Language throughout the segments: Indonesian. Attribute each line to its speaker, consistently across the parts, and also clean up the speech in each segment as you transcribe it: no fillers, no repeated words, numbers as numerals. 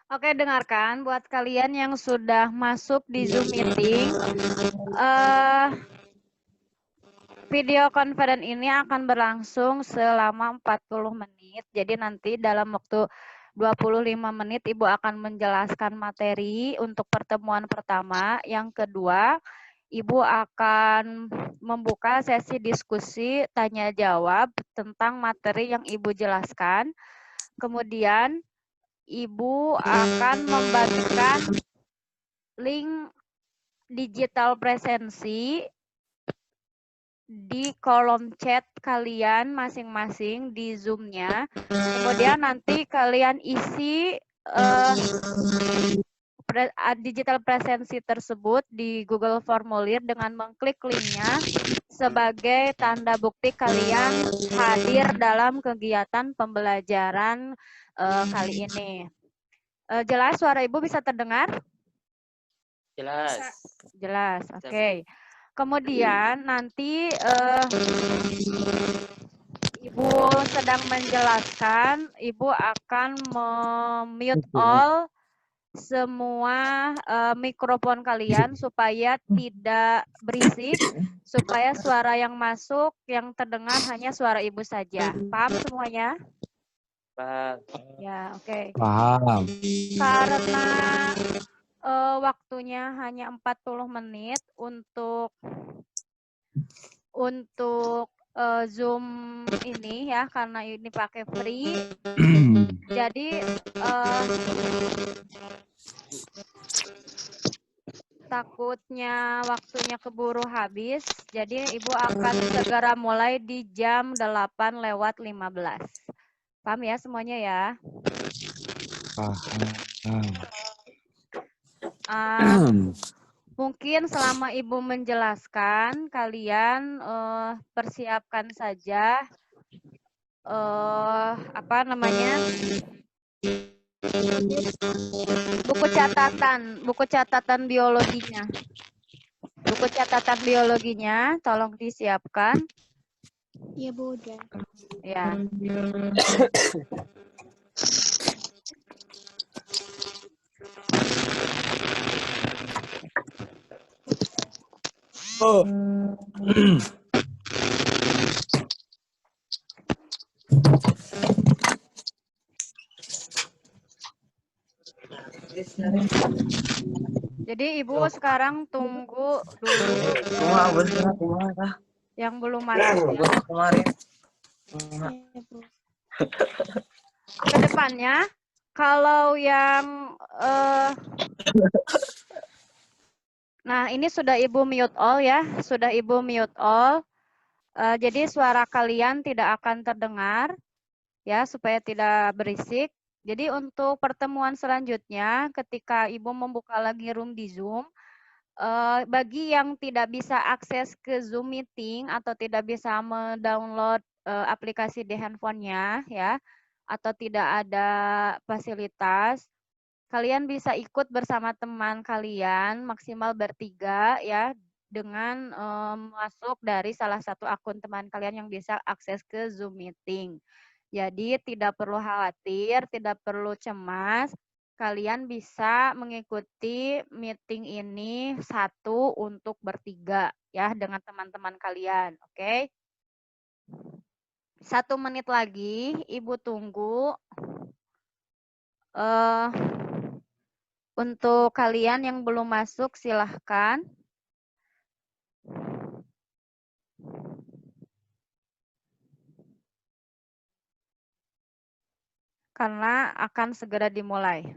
Speaker 1: Oke, dengarkan buat kalian yang sudah masuk di Zoom meeting. Video conference ini akan berlangsung selama 40 menit. Jadi nanti dalam waktu 25 menit Ibu akan menjelaskan materi untuk pertemuan pertama. Yang kedua, Ibu akan membuka sesi diskusi tanya jawab tentang materi yang Ibu jelaskan. Kemudian Ibu akan membagikan link digital presensi di kolom chat kalian masing-masing di Zoom-nya. Kemudian nanti kalian isi digital presensi tersebut di Google Formulir dengan mengklik linknya sebagai tanda bukti kalian hadir dalam kegiatan pembelajaran kali ini. Jelas suara Ibu bisa terdengar?
Speaker 2: Jelas.
Speaker 1: Jelas, oke. Okay. Kemudian nanti Ibu sedang menjelaskan, Ibu akan mute all semua mikrofon kalian supaya tidak berisik, supaya suara yang masuk, yang terdengar hanya suara Ibu saja. Paham semuanya?
Speaker 2: Paham.
Speaker 1: Ya, oke. Okay.
Speaker 3: Paham.
Speaker 1: Karena waktunya hanya 40 menit untuk Zoom ini ya, karena ini pakai free. Jadi takutnya waktunya keburu habis. Jadi Ibu akan segera mulai di jam 8:15. Paham ya semuanya ya?
Speaker 3: Paham.
Speaker 1: Mungkin selama Ibu menjelaskan, kalian persiapkan saja buku catatan biologinya. Buku catatan biologinya tolong disiapkan.
Speaker 4: Iya, Bu, udah.
Speaker 1: Ya.
Speaker 3: Oh.
Speaker 1: Jadi Ibu sekarang tunggu dulu yang belum masuk ya. Kedepannya kalau yang nah ini sudah Ibu mute all ya, sudah Ibu mute all. Jadi suara kalian tidak akan terdengar ya, supaya tidak berisik. Jadi untuk pertemuan selanjutnya ketika Ibu membuka lagi room di Zoom, bagi yang tidak bisa akses ke Zoom meeting atau tidak bisa mendownload aplikasi di handphonenya ya, atau tidak ada fasilitas, kalian bisa ikut bersama teman kalian maksimal bertiga ya, dengan masuk dari salah satu akun teman kalian yang bisa akses ke Zoom meeting. Jadi tidak perlu khawatir, tidak perlu cemas. Kalian bisa mengikuti meeting ini satu untuk bertiga ya dengan teman-teman kalian, oke? 1 menit lagi, Ibu tunggu. Untuk kalian yang belum masuk, silahkan. Karena akan segera dimulai.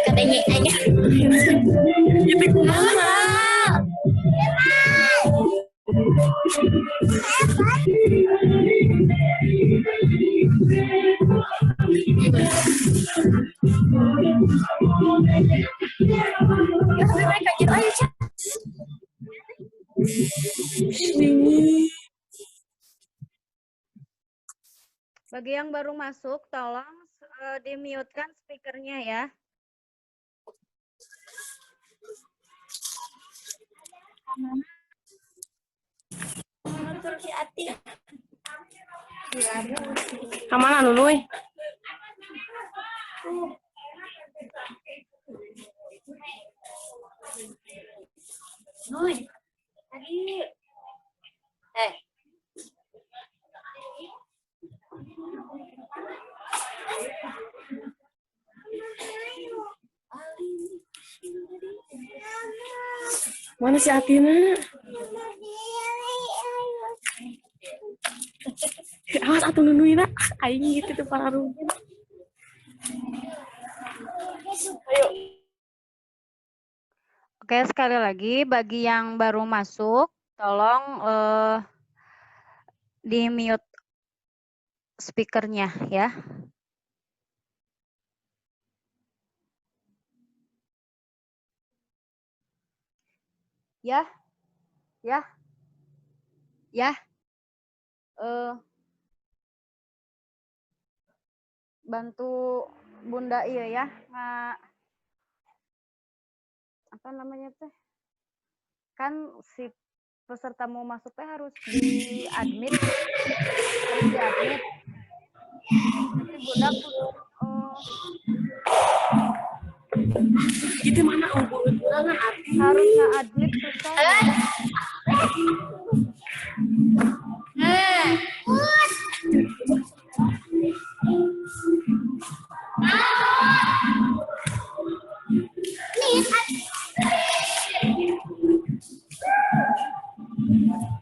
Speaker 4: Katanya aja.
Speaker 1: Bagi yang baru masuk, tolong di-mute-kan speakernya ya.
Speaker 5: Kamana Luluy?
Speaker 4: Nuy. Tadi.
Speaker 5: Mana si Atina? Awas atuh Luluy nak. Aing gitu tuh para rugi.
Speaker 1: Oke, sekali lagi bagi yang baru masuk, tolong di-mute speakernya ya. Ya. Ya. Ya. Bantu Bunda iya ya, apa namanya teh? Kan si peserta mau masuk teh harus di-admit. Nanti Bunda
Speaker 5: Itu mana hubungan arti?
Speaker 1: harus nge-admit susah.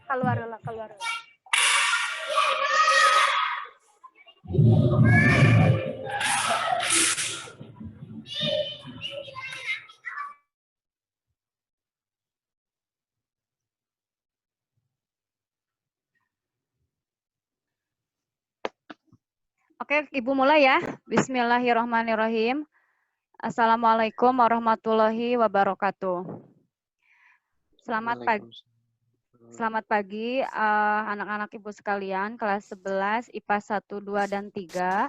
Speaker 1: Keluar lah, keluar. Oke, Ibu mulai ya. Bismillahirrahmanirrahim. Assalamualaikum warahmatullahi wabarakatuh. Selamat pagi anak-anak Ibu sekalian kelas 11 IPA 1, 2, dan 3.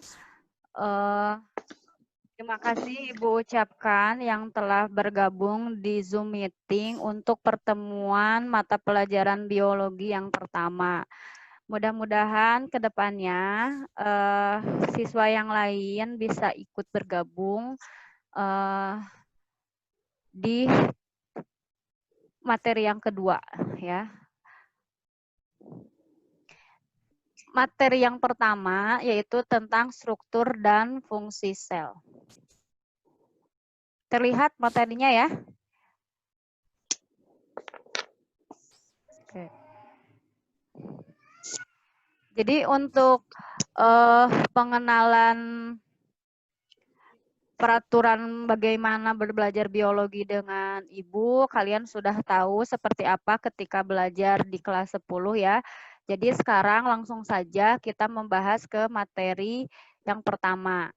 Speaker 1: Terima kasih Ibu ucapkan yang telah bergabung di Zoom meeting untuk pertemuan mata pelajaran biologi yang pertama. Mudah-mudahan ke depannya siswa yang lain bisa ikut bergabung di materi yang kedua ya. Materi yang pertama yaitu tentang struktur dan fungsi sel. Terlihat materinya ya? Oke. Jadi untuk pengenalan peraturan bagaimana belajar biologi dengan Ibu, kalian sudah tahu seperti apa ketika belajar di kelas 10 ya. Jadi sekarang langsung saja kita membahas ke materi yang pertama,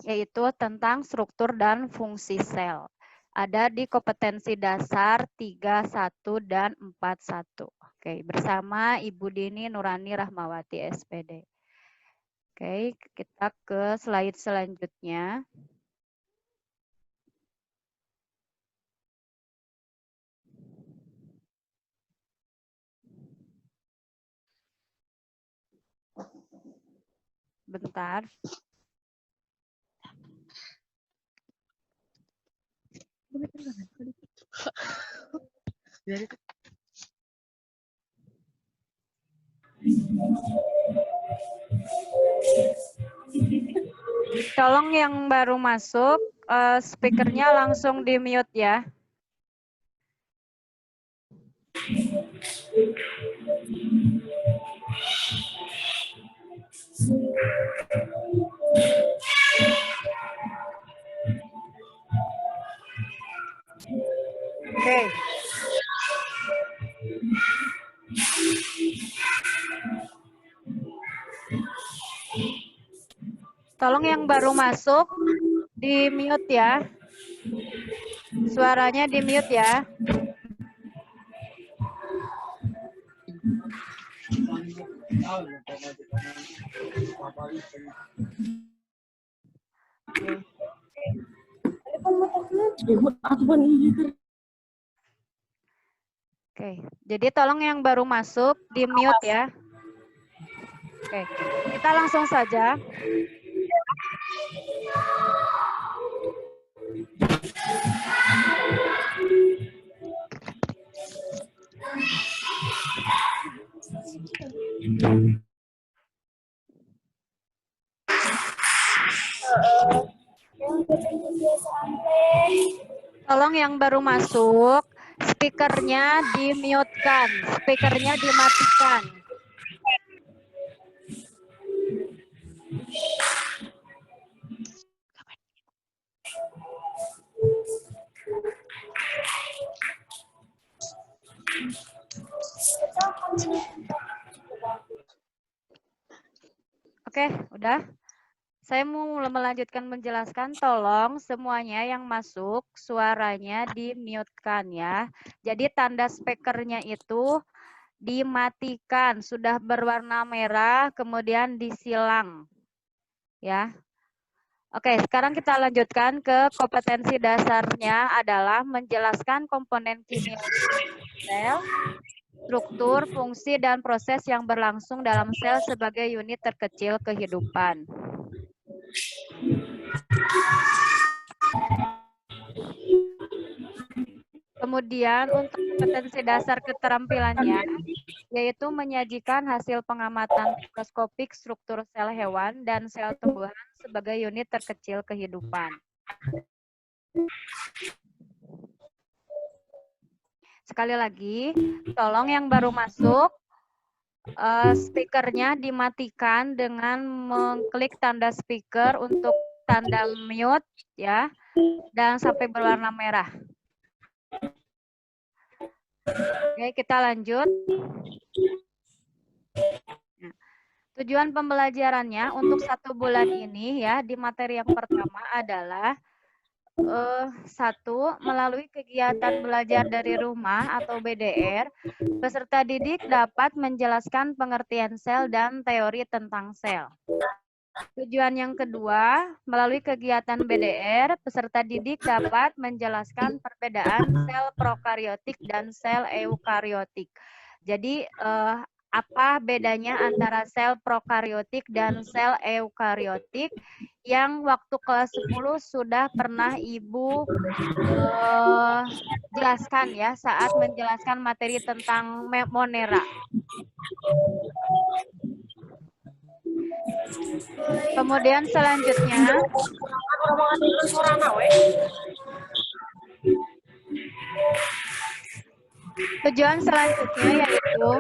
Speaker 1: yaitu tentang struktur dan fungsi sel. Ada di kompetensi dasar 31 dan 41. Oke, bersama Ibu Dini Nurani Rahmawati SPD. Oke, kita ke slide selanjutnya. Bentar. Tolong yang baru masuk, speakernya langsung di-mute ya. Tolong yang baru masuk di mute ya. Suaranya di mute ya. Oke, jadi tolong yang baru masuk di mute ya. Oke, kita langsung saja. Tolong yang baru masuk, speakernya di-mute-kan, speakernya dimatikan. Oke, udah. Saya mau melanjutkan menjelaskan, tolong semuanya yang masuk suaranya di-mute-kan ya. Jadi tanda speakernya itu dimatikan, sudah berwarna merah, kemudian disilang. Ya. Oke, sekarang kita lanjutkan ke kompetensi dasarnya adalah menjelaskan komponen kimia sel, struktur, fungsi, dan proses yang berlangsung dalam sel sebagai unit terkecil kehidupan. Kemudian untuk kompetensi dasar keterampilannya, yaitu menyajikan hasil pengamatan mikroskopik struktur sel hewan dan sel tumbuhan sebagai unit terkecil kehidupan. Sekali lagi, tolong yang baru masuk, speakernya dimatikan dengan mengklik tanda speaker untuk tanda mute ya, dan sampai berwarna merah. Oke, kita lanjut. Nah, tujuan pembelajarannya untuk 1 bulan ini ya, di materi yang pertama adalah 1. Melalui kegiatan belajar dari rumah atau BDR, peserta didik dapat menjelaskan pengertian sel dan teori tentang sel. Tujuan yang kedua, melalui kegiatan BDR, peserta didik dapat menjelaskan perbedaan sel prokariotik dan sel eukariotik. Jadi, apa bedanya antara sel prokariotik dan sel eukariotik yang waktu kelas 10 sudah pernah Ibu jelaskan ya saat menjelaskan materi tentang Monera. Kemudian selanjutnya, tujuan selanjutnya yaitu,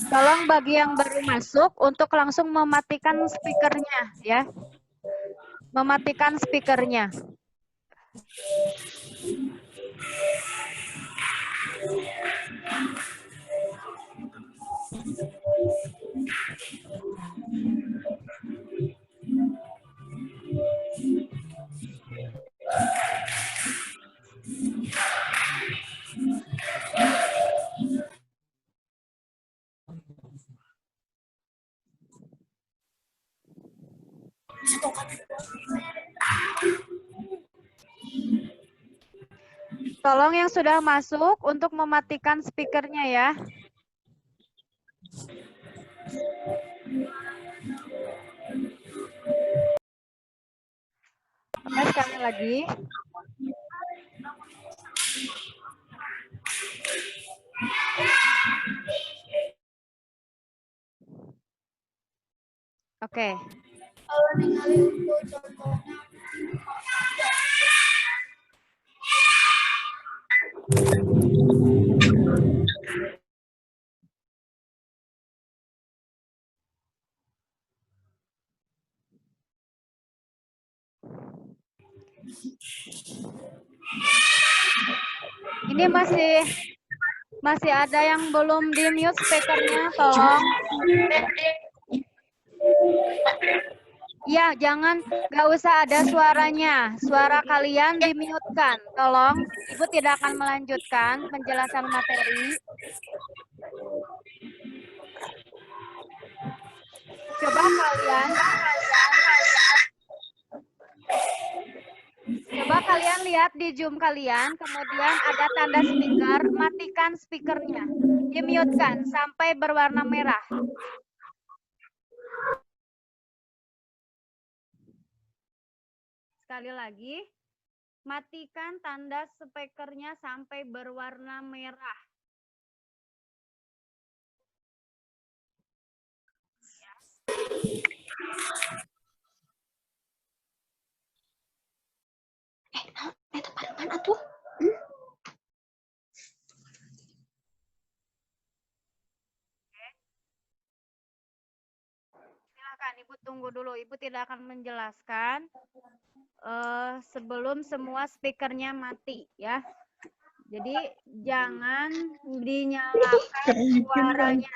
Speaker 1: tolong bagi yang baru masuk untuk langsung mematikan speakernya ya. Mematikan speakernya. Tolong yang sudah masuk untuk mematikan speakernya ya. Oke, sekali lagi. Oke. Ini masih ada yang belum di-mute speakernya, tolong. Ya, jangan, nggak usah ada suaranya. Suara kalian di-mute-kan. Tolong, Ibu tidak akan melanjutkan penjelasan materi. Coba kalian lihat di Zoom kalian, kemudian ada tanda speaker, matikan speakernya. Di-mute-kan sampai berwarna merah. Sekali lagi, matikan tanda speakernya sampai berwarna merah.
Speaker 4: Itu pada mana tuh?
Speaker 1: Silakan, Ibu tunggu dulu. Ibu tidak akan menjelaskan sebelum semua speakernya mati ya. Jadi jangan dinyalakan suaranya.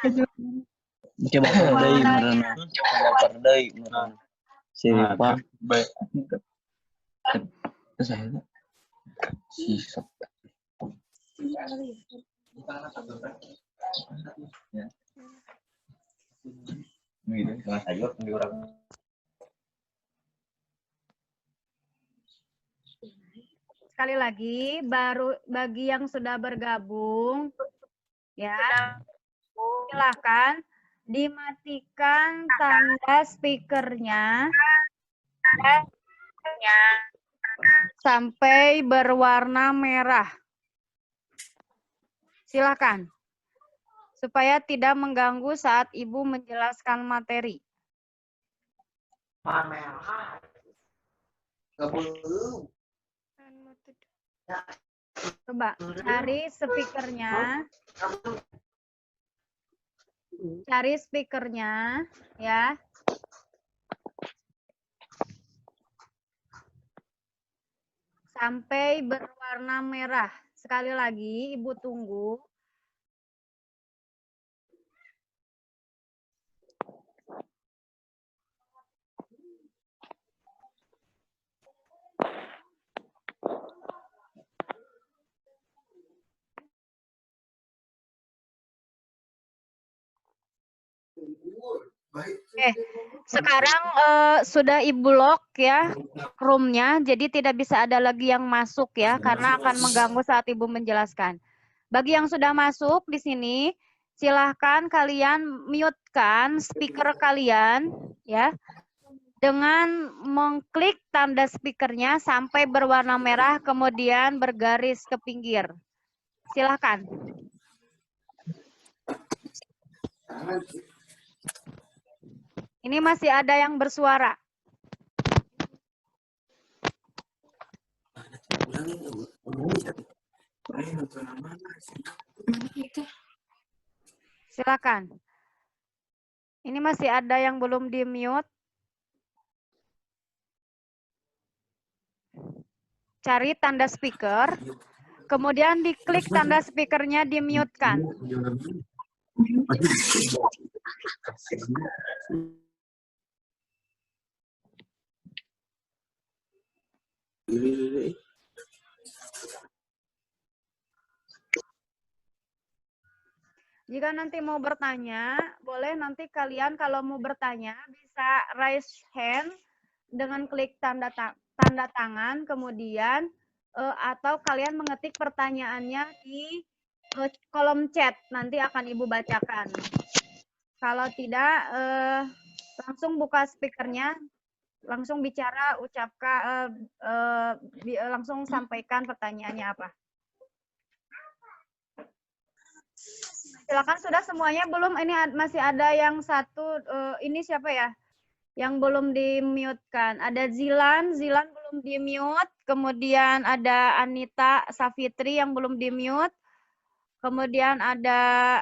Speaker 6: Coba pardai merana. Coba pardai merana. Siapa? Baik. Saya sisap. Ini kelas sayur di orang.
Speaker 1: Sekali lagi, baru bagi yang sudah bergabung, ya, silakan dimatikan tanda speakernya sampai berwarna merah. Silakan, supaya tidak mengganggu saat Ibu menjelaskan materi. Coba cari speakernya. Cari speakernya ya. Sampai berwarna merah. Sekali lagi Ibu tunggu. Sekarang sudah Ibu lock ya room-nya, jadi tidak bisa ada lagi yang masuk ya, karena akan mengganggu saat Ibu menjelaskan. Bagi yang sudah masuk di sini, silahkan kalian mute-kan speaker kalian ya, dengan mengklik tanda speakernya sampai berwarna merah, kemudian bergaris ke pinggir. Silahkan. Ini masih ada yang bersuara. Silakan. Ini masih ada yang belum di-mute. Cari tanda speaker, kemudian diklik tanda speakernya, di-mute-kan. Jika nanti mau bertanya, boleh nanti kalian kalau mau bertanya bisa raise hand dengan klik tanda tangan, kemudian atau kalian mengetik pertanyaannya di kolom chat, nanti akan Ibu bacakan. Kalau tidak, langsung buka speakernya, langsung bicara, ucapkan, langsung sampaikan pertanyaannya apa. Silakan, sudah semuanya belum? Ini masih ada yang satu, ini siapa ya? Yang belum di-mute-kan. Ada Zilan belum di-mute. Kemudian ada Anita Safitri yang belum di-mute. Kemudian ada,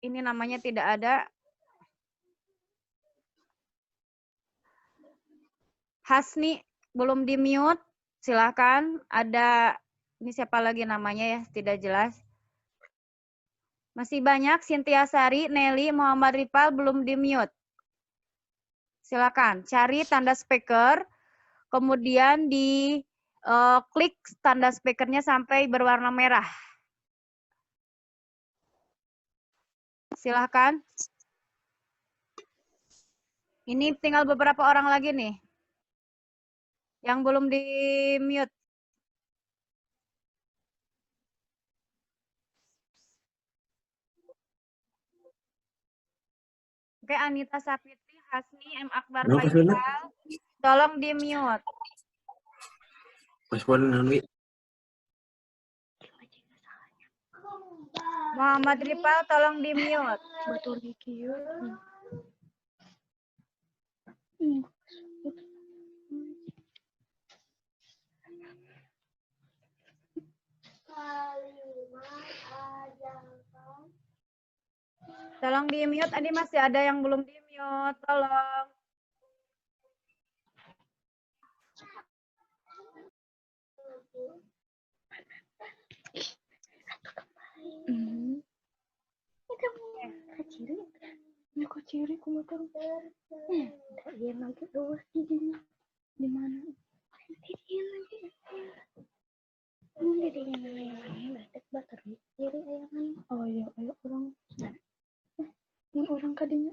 Speaker 1: ini namanya tidak ada. Hasni belum di-mute. Silakan. Ada, ini siapa lagi namanya ya? Tidak jelas. Masih banyak, Cynthia Sari, Nelly, Muhammad Ripal belum di-mute. Silakan cari tanda speaker, kemudian di klik tanda speakernya sampai berwarna merah. Silakan. Ini tinggal beberapa orang lagi nih yang belum di mute. Oke, Anita Sapitri, Hasni, M. Akbar Faisal, tolong di mute. Muhammad Ripal, tolong di mute.
Speaker 4: Batur kieu.
Speaker 1: Tolong di mute, Adi masih ada yang belum di mute, tolong.
Speaker 4: Kaciri. Ya kaciri kumaha tak dia lagi doang di mana? Di dia lagi. Ini dia yang batek bater kiri ayangan. Oh iya, ayo orang. Yang orang kadinya.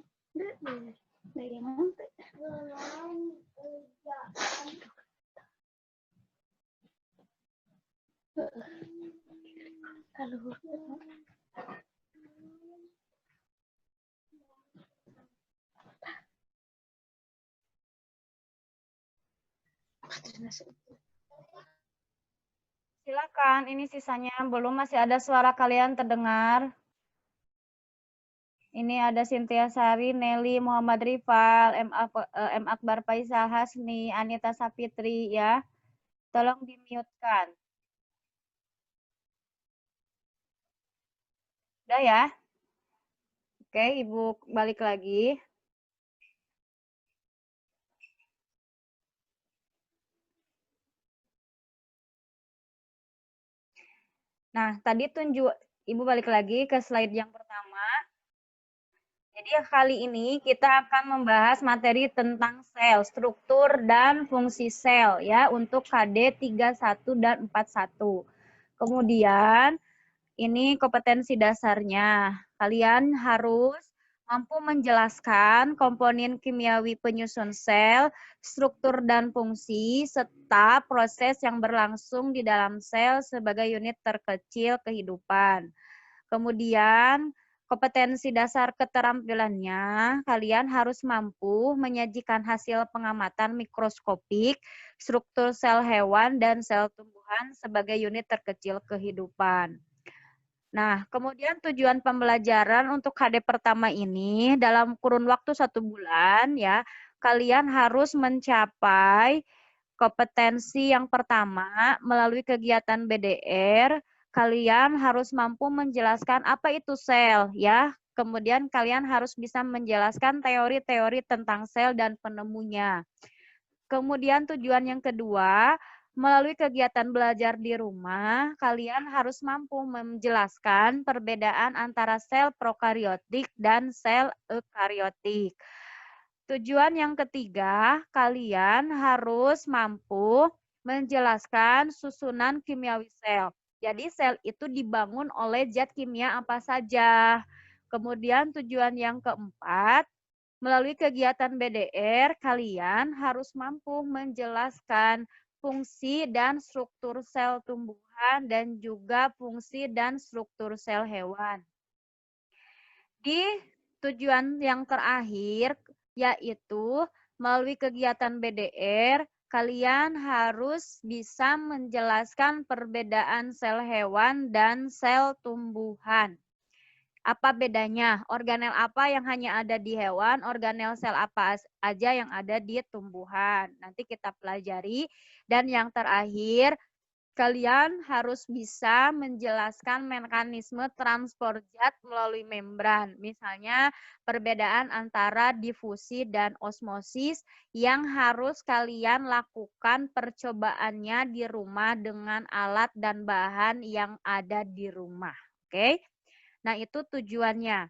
Speaker 4: Dari nanti. Kalau
Speaker 1: Silakan, ini sisanya belum, masih ada suara kalian terdengar. Ini ada Cynthia Sari, Nelly, Muhammad Rifal, M. Akbar Faisal, Hasni, Anita Sapitri ya. Tolong di-mute-kan. Udah ya? Oke, Ibu balik lagi. Nah, tadi Ibu balik lagi ke slide yang pertama. Jadi kali ini kita akan membahas materi tentang sel, struktur dan fungsi sel ya untuk KD 31 dan 41. Kemudian ini kompetensi dasarnya. Kalian harus mampu menjelaskan komponen kimiawi penyusun sel, struktur dan fungsi, serta proses yang berlangsung di dalam sel sebagai unit terkecil kehidupan. Kemudian, kompetensi dasar keterampilannya, kalian harus mampu menyajikan hasil pengamatan mikroskopik, struktur sel hewan dan sel tumbuhan sebagai unit terkecil kehidupan. Nah, kemudian tujuan pembelajaran untuk KD pertama ini dalam kurun waktu 1 bulan ya, kalian harus mencapai kompetensi yang pertama melalui kegiatan BDR, kalian harus mampu menjelaskan apa itu sel ya. Kemudian kalian harus bisa menjelaskan teori-teori tentang sel dan penemunya. Kemudian tujuan yang kedua, melalui kegiatan belajar di rumah, kalian harus mampu menjelaskan perbedaan antara sel prokariotik dan sel eukariotik. Tujuan yang ketiga, kalian harus mampu menjelaskan susunan kimiawi sel. Jadi sel itu dibangun oleh zat kimia apa saja. Kemudian tujuan yang keempat, melalui kegiatan BDR, kalian harus mampu menjelaskan fungsi dan struktur sel tumbuhan dan juga fungsi dan struktur sel hewan. Di tujuan yang terakhir, yaitu melalui kegiatan BDR, kalian harus bisa menjelaskan perbedaan sel hewan dan sel tumbuhan. Apa bedanya? Organel apa yang hanya ada di hewan, organel sel apa aja yang ada di tumbuhan. Nanti kita pelajari. Dan yang terakhir, kalian harus bisa menjelaskan mekanisme transport zat melalui membran. Misalnya perbedaan antara difusi dan osmosis yang harus kalian lakukan percobaannya di rumah dengan alat dan bahan yang ada di rumah. Oke? Nah, itu tujuannya.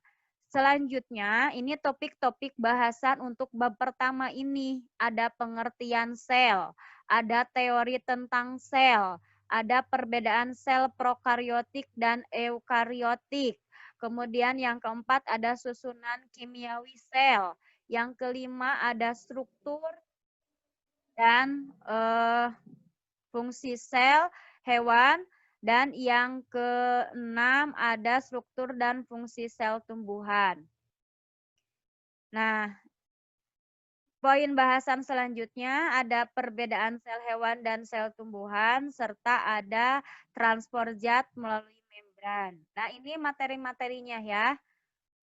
Speaker 1: selanjutnya ini topik-topik bahasan untuk bab pertama ini. Ada pengertian sel, ada teori tentang sel, ada perbedaan sel prokariotik dan eukariotik. Kemudian yang keempat ada susunan kimiawi sel. Yang kelima ada struktur dan fungsi sel hewan. Dan yang keenam ada struktur dan fungsi sel tumbuhan. Nah, poin bahasan selanjutnya ada perbedaan sel hewan dan sel tumbuhan, serta ada transport zat melalui membran. Nah, ini materi-materinya ya.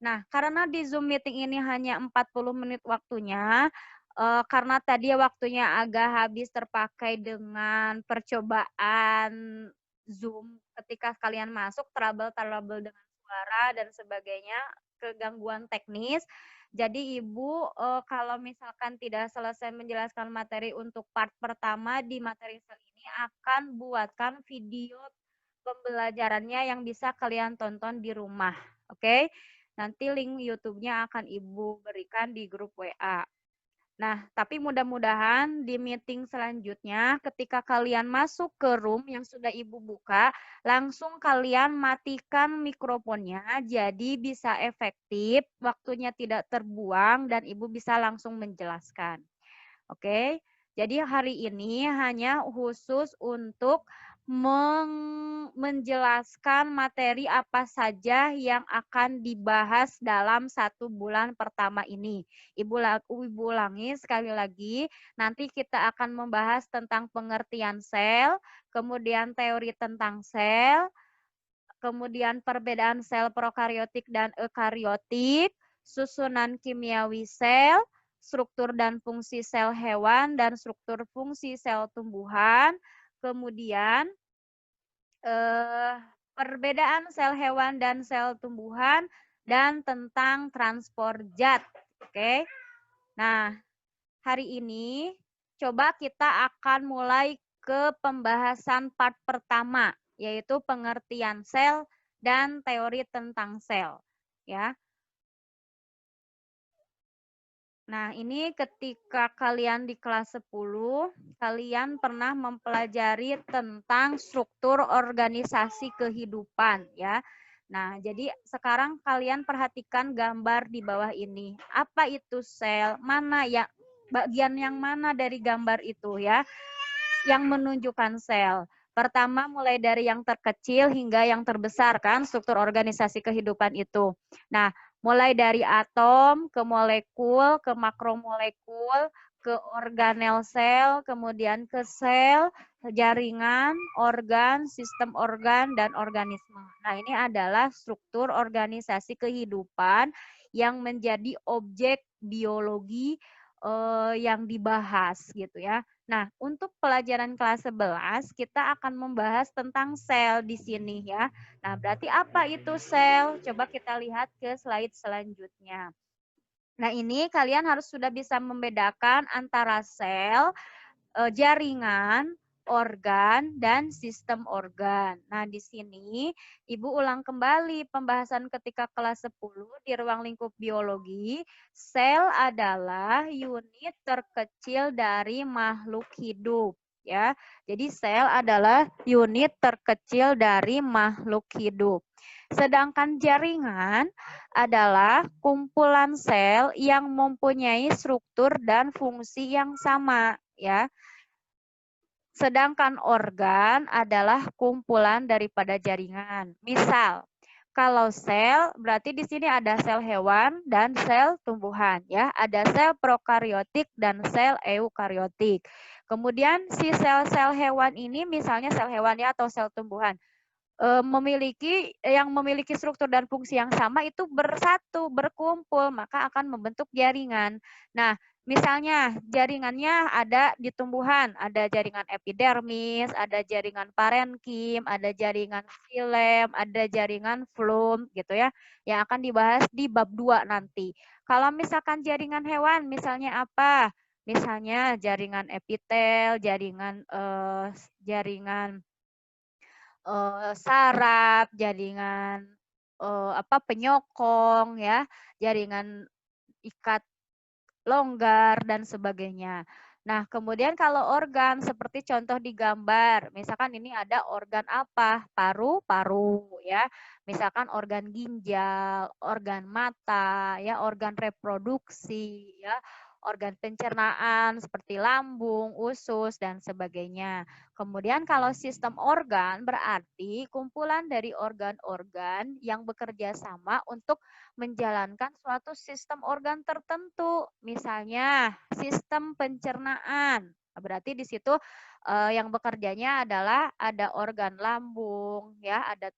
Speaker 1: Nah, karena di Zoom meeting ini hanya 40 menit waktunya, karena tadi waktunya agak habis terpakai dengan percobaan Zoom ketika kalian masuk, trouble dengan suara dan sebagainya, kegangguan teknis. Jadi Ibu kalau misalkan tidak selesai menjelaskan materi untuk part pertama di materi sel ini akan buatkan video pembelajarannya yang bisa kalian tonton di rumah. Oke? Nanti link YouTube-nya akan Ibu berikan di grup WA. Nah, tapi mudah-mudahan di meeting selanjutnya ketika kalian masuk ke room yang sudah Ibu buka, langsung kalian matikan mikrofonnya, jadi bisa efektif, waktunya tidak terbuang, dan Ibu bisa langsung menjelaskan. Oke, jadi hari ini hanya khusus untuk menjelaskan materi apa saja yang akan dibahas dalam 1 bulan pertama ini. Ibu ulangi sekali lagi, nanti kita akan membahas tentang pengertian sel, kemudian teori tentang sel, kemudian perbedaan sel prokariotik dan eukariotik, susunan kimiawi sel, struktur dan fungsi sel hewan, dan struktur fungsi sel tumbuhan, kemudian perbedaan sel hewan dan sel tumbuhan, dan tentang transport zat. Oke. Nah, hari ini coba kita akan mulai ke pembahasan part pertama, yaitu pengertian sel dan teori tentang sel. Ya. Nah, ini ketika kalian di kelas 10, kalian pernah mempelajari tentang struktur organisasi kehidupan, ya. Nah, jadi sekarang kalian perhatikan gambar di bawah ini. Apa itu sel? Mana ya, bagian yang mana dari gambar itu ya, yang menunjukkan sel? Pertama mulai dari yang terkecil hingga yang terbesar kan, struktur organisasi kehidupan itu. Nah, mulai dari atom, ke molekul, ke makromolekul, ke organel sel, kemudian ke sel, jaringan, organ, sistem organ, dan organisme. Nah, ini adalah struktur organisasi kehidupan yang menjadi objek biologi yang dibahas gitu ya. Nah, untuk pelajaran kelas 11 kita akan membahas tentang sel di sini ya. Nah, berarti apa itu sel? Coba kita lihat ke slide selanjutnya. Nah, ini kalian harus sudah bisa membedakan antara sel, jaringan, organ, dan sistem organ. Nah, di sini Ibu ulang kembali pembahasan ketika kelas 10 di ruang lingkup biologi. Sel adalah unit terkecil dari makhluk hidup. Ya, jadi sel adalah unit terkecil dari makhluk hidup. Sedangkan jaringan adalah kumpulan sel yang mempunyai struktur dan fungsi yang sama, ya. Sedangkan organ adalah kumpulan daripada jaringan. Misal, kalau sel berarti di sini ada sel hewan dan sel tumbuhan ya. Ada sel prokariotik dan sel eukariotik. Kemudian si sel-sel hewan ini misalnya sel hewan ya atau sel tumbuhan memiliki struktur dan fungsi yang sama itu bersatu, berkumpul, maka akan membentuk jaringan. Nah, misalnya jaringannya ada di tumbuhan, ada jaringan epidermis, ada jaringan parenkim, ada jaringan filem, ada jaringan flum gitu ya, yang akan dibahas di bab 2 nanti. Kalau misalkan jaringan hewan, misalnya apa? Misalnya jaringan epitel, jaringan saraf, jaringan penyokong ya, jaringan ikat longgar dan sebagainya. Nah, kemudian kalau organ seperti contoh di gambar, misalkan ini ada organ apa? Paru-paru ya. Misalkan organ ginjal, organ mata, ya, organ reproduksi, ya, organ pencernaan seperti lambung, usus dan sebagainya. Kemudian kalau sistem organ berarti kumpulan dari organ-organ yang bekerja sama untuk menjalankan suatu sistem organ tertentu. Misalnya sistem pencernaan. Berarti di situ yang bekerjanya adalah ada organ lambung, ya, ada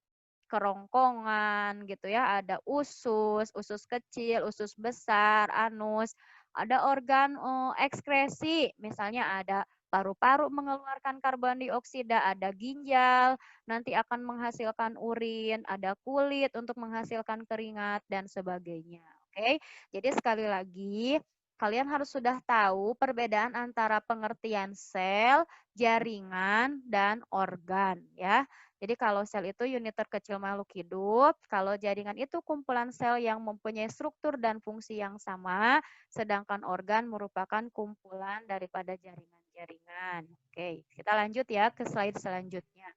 Speaker 1: kerongkongan gitu ya, ada usus, usus kecil, usus besar, anus, ada organ ekskresi, misalnya ada paru-paru mengeluarkan karbon dioksida, ada ginjal nanti akan menghasilkan urin, ada kulit untuk menghasilkan keringat dan sebagainya. Oke. Jadi sekali lagi kalian harus sudah tahu perbedaan antara pengertian sel, jaringan dan organ ya. Jadi kalau sel itu unit terkecil makhluk hidup, kalau jaringan itu kumpulan sel yang mempunyai struktur dan fungsi yang sama, sedangkan organ merupakan kumpulan daripada jaringan-jaringan. Oke, kita lanjut ya ke slide selanjutnya.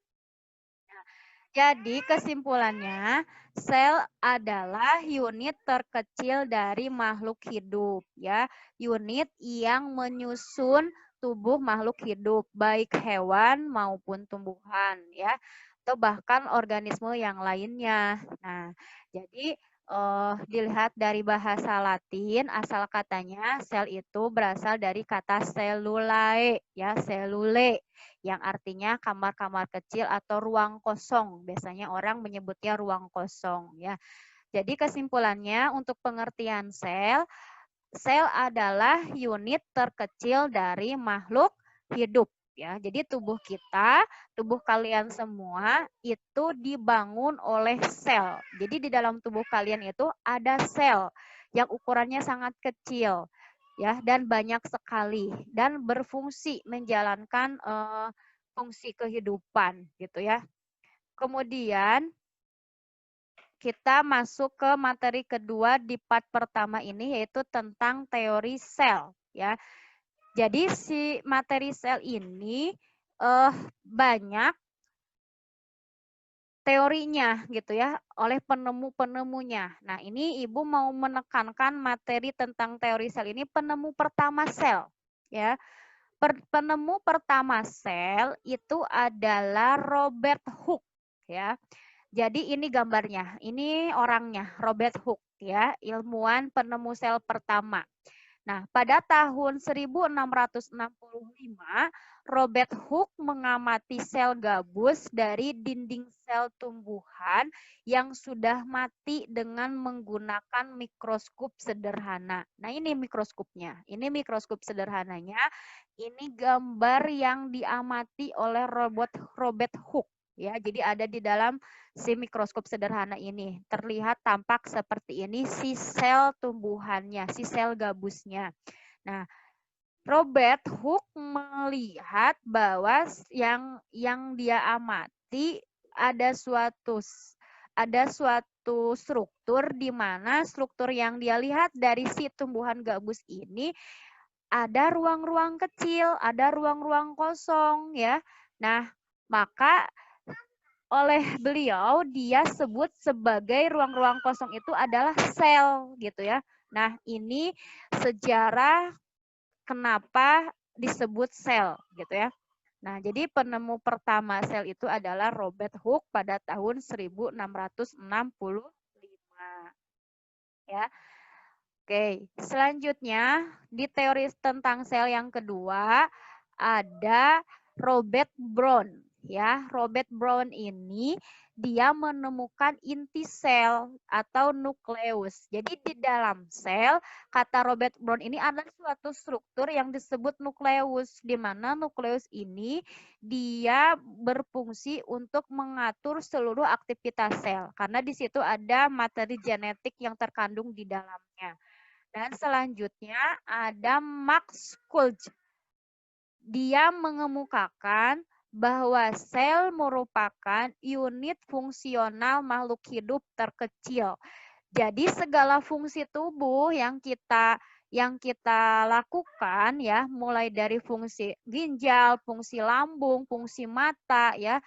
Speaker 1: Nah, jadi kesimpulannya, sel adalah unit terkecil dari makhluk hidup ya, unit yang menyusun tubuh makhluk hidup, baik hewan maupun tumbuhan ya, atau bahkan organisme yang lainnya. Nah, jadi dilihat dari bahasa Latin, asal katanya sel itu berasal dari kata cellulae ya, cellule yang artinya kamar-kamar kecil atau ruang kosong. Biasanya orang menyebutnya ruang kosong ya. Jadi kesimpulannya untuk pengertian sel, sel adalah unit terkecil dari makhluk hidup ya. Jadi tubuh kita, tubuh kalian semua itu dibangun oleh sel. Jadi di dalam tubuh kalian itu ada sel yang ukurannya sangat kecil ya dan banyak sekali dan berfungsi menjalankan fungsi kehidupan gitu ya. Kemudian kita masuk ke materi kedua di part pertama ini yaitu tentang teori sel ya. Jadi si materi sel ini banyak teorinya gitu ya oleh penemu-penemunya. Nah, ini Ibu mau menekankan materi tentang teori sel ini penemu pertama sel ya. Penemu pertama sel itu adalah Robert Hooke ya. Jadi ini gambarnya, ini orangnya Robert Hooke ya, ilmuwan penemu sel pertama. Nah, pada tahun 1665, Robert Hooke mengamati sel gabus dari dinding sel tumbuhan yang sudah mati dengan menggunakan mikroskop sederhana. Nah, ini mikroskopnya. Ini mikroskop sederhananya. Ini gambar yang diamati oleh Robert Hooke. Ya, jadi ada di dalam si mikroskop sederhana ini. Terlihat tampak seperti ini si sel tumbuhannya, si sel gabusnya. Nah, Robert Hooke melihat bahwa yang dia amati ada suatu struktur di mana struktur yang dia lihat dari si tumbuhan gabus ini ada ruang-ruang kecil, ada ruang-ruang kosong ya. Nah, maka oleh beliau dia sebut sebagai ruang-ruang kosong itu adalah sel gitu ya. Nah, ini sejarah kenapa disebut sel gitu ya. Nah, jadi penemu pertama sel itu adalah Robert Hooke pada tahun 1665 ya. Oke, selanjutnya di teori tentang sel yang kedua ada Robert Brown ya. Robert Brown ini dia menemukan inti sel atau nukleus. Jadi di dalam sel, kata Robert Brown ini adalah suatu struktur yang disebut nukleus, di mana nukleus ini dia berfungsi untuk mengatur seluruh aktivitas sel karena di situ ada materi genetik yang terkandung di dalamnya. Dan selanjutnya ada Max Kulge. Dia mengemukakan bahwa sel merupakan unit fungsional makhluk hidup terkecil. Jadi segala fungsi tubuh yang kita lakukan ya, mulai dari fungsi ginjal, fungsi lambung, fungsi mata ya,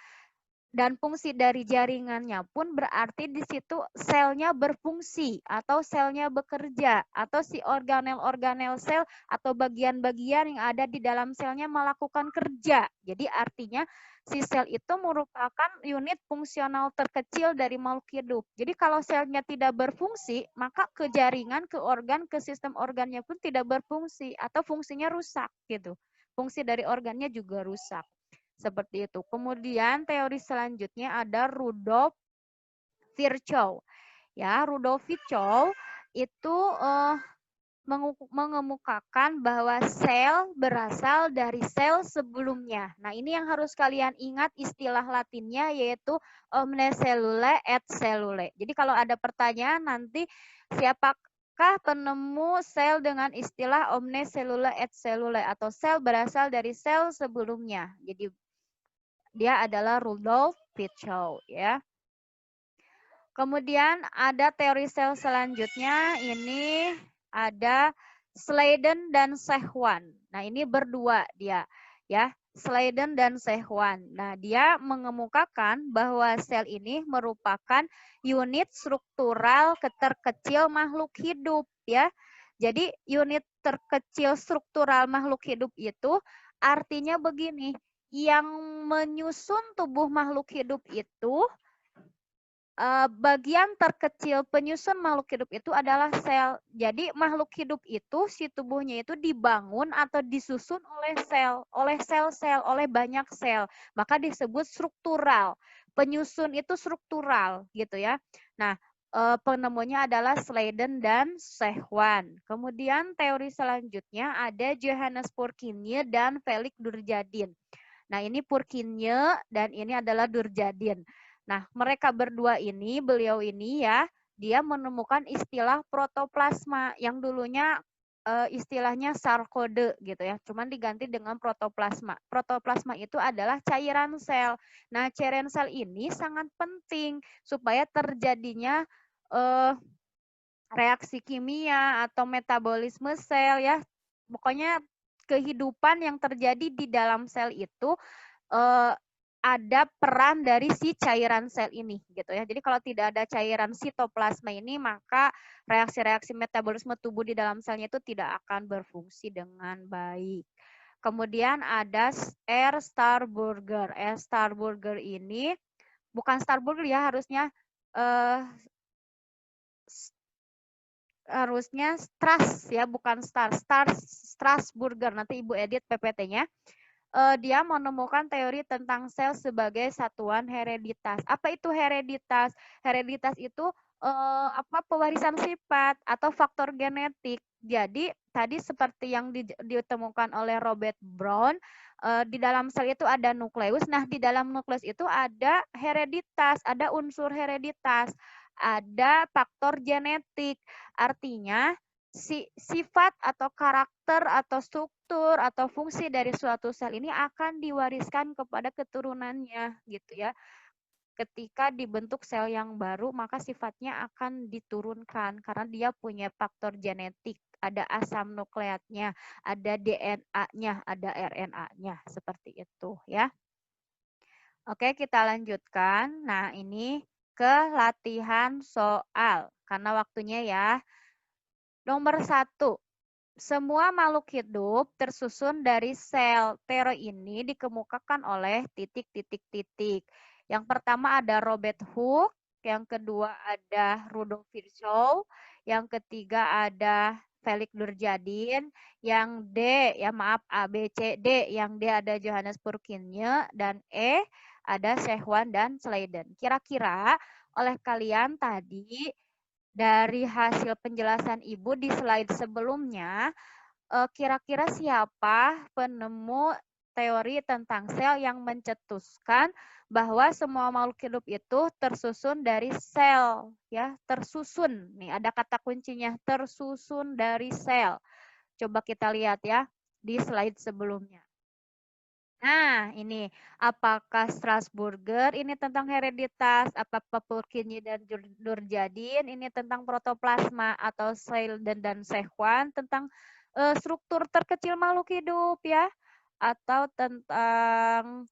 Speaker 1: dan fungsi dari jaringannya pun berarti di situ selnya berfungsi atau selnya bekerja atau si organel-organel sel atau bagian-bagian yang ada di dalam selnya melakukan kerja. Jadi artinya si sel itu merupakan unit fungsional terkecil dari makhluk hidup. Jadi kalau selnya tidak berfungsi, maka ke jaringan, ke organ, ke sistem organnya pun tidak berfungsi atau fungsinya rusak gitu. Fungsi dari organnya juga rusak. Seperti itu. Kemudian teori selanjutnya ada Rudolf Virchow. Ya, Rudolf Virchow itu mengemukakan bahwa sel berasal dari sel sebelumnya. Nah, ini yang harus kalian ingat istilah latinnya yaitu omne cellulae et cellulae. Jadi kalau ada pertanyaan nanti siapakah penemu sel dengan istilah omne cellulae et cellulae atau sel berasal dari sel sebelumnya. Jadi dia adalah Rudolf Virchow ya. Kemudian ada teori sel selanjutnya, ini ada Sladen dan Sehwan. Nah, ini berdua dia ya, Sladen dan Sehwan. Nah, dia mengemukakan bahwa sel ini merupakan unit struktural terkecil makhluk hidup ya. Jadi unit terkecil struktural makhluk hidup itu artinya begini, yang menyusun tubuh makhluk hidup itu, bagian terkecil penyusun makhluk hidup itu adalah sel. Jadi makhluk hidup itu, si tubuhnya itu dibangun atau disusun oleh sel-sel, oleh banyak sel. Maka disebut struktural. Penyusun itu struktural gitu ya. Nah, penemunya adalah Sladen dan Sehwan. Kemudian teori selanjutnya ada Johannes Purkinje dan Felix Durkheim. Nah, ini Purkinje dan ini adalah Durkheim. Nah, mereka berdua ini, beliau ini ya, dia menemukan istilah protoplasma yang dulunya istilahnya sarkode gitu ya, cuman diganti dengan protoplasma. Protoplasma itu adalah cairan sel. Nah, cairan sel ini sangat penting supaya terjadinya reaksi kimia atau metabolisme sel ya. Pokoknya kehidupan yang terjadi di dalam sel itu ada peran dari si cairan sel ini gitu ya. Jadi kalau tidak ada cairan sitoplasma ini, maka reaksi-reaksi metabolisme tubuh di dalam selnya itu tidak akan berfungsi dengan baik. Kemudian ada R. Starburger. R. Starburger ini bukan Starburger ya, harusnya Strass ya, bukan Strasburger. Nanti Ibu edit PPT-nya. Dia menemukan teori tentang sel sebagai satuan hereditas. Apa itu hereditas? Hereditas itu pewarisan sifat atau faktor genetik. Jadi tadi seperti yang ditemukan oleh Robert Brown, di dalam sel itu ada nukleus. Nah, di dalam nukleus itu ada hereditas, ada unsur hereditas, ada faktor genetik. Artinya sifat atau karakter atau struktur atau fungsi dari suatu sel ini akan diwariskan kepada keturunannya gitu ya. Ketika dibentuk sel yang baru, maka sifatnya akan diturunkan karena dia punya faktor genetik, ada asam nukleatnya, ada DNA-nya, ada RNA-nya, seperti itu ya. Oke, kita lanjutkan. Nah, ini ke latihan soal karena waktunya ya. Nomor 1, semua makhluk hidup tersusun dari sel. Teori ini dikemukakan oleh titik-titik-titik. Yang pertama ada Robert Hooke, yang kedua ada Rudolf Virchow, yang ketiga ada Felix Durkheim, yang D, ya maaf A, B, C, D, yang D ada Johannes Purkinje, dan E ada Sehwan dan Sladen. Kira-kira oleh kalian tadi dari hasil penjelasan Ibu di slide sebelumnya, kira-kira siapa penemu teori tentang sel yang mencetuskan bahwa semua makhluk hidup itu tersusun dari sel, ya, tersusun. Nih ada kata kuncinya, tersusun dari sel. Coba kita lihat ya di slide sebelumnya. Nah, ini apakah Strasburger ini tentang hereditas, apa Purkinje dan Durjadin ini tentang protoplasma, atau Sheldon dan Schwann tentang struktur terkecil makhluk hidup ya, atau tentang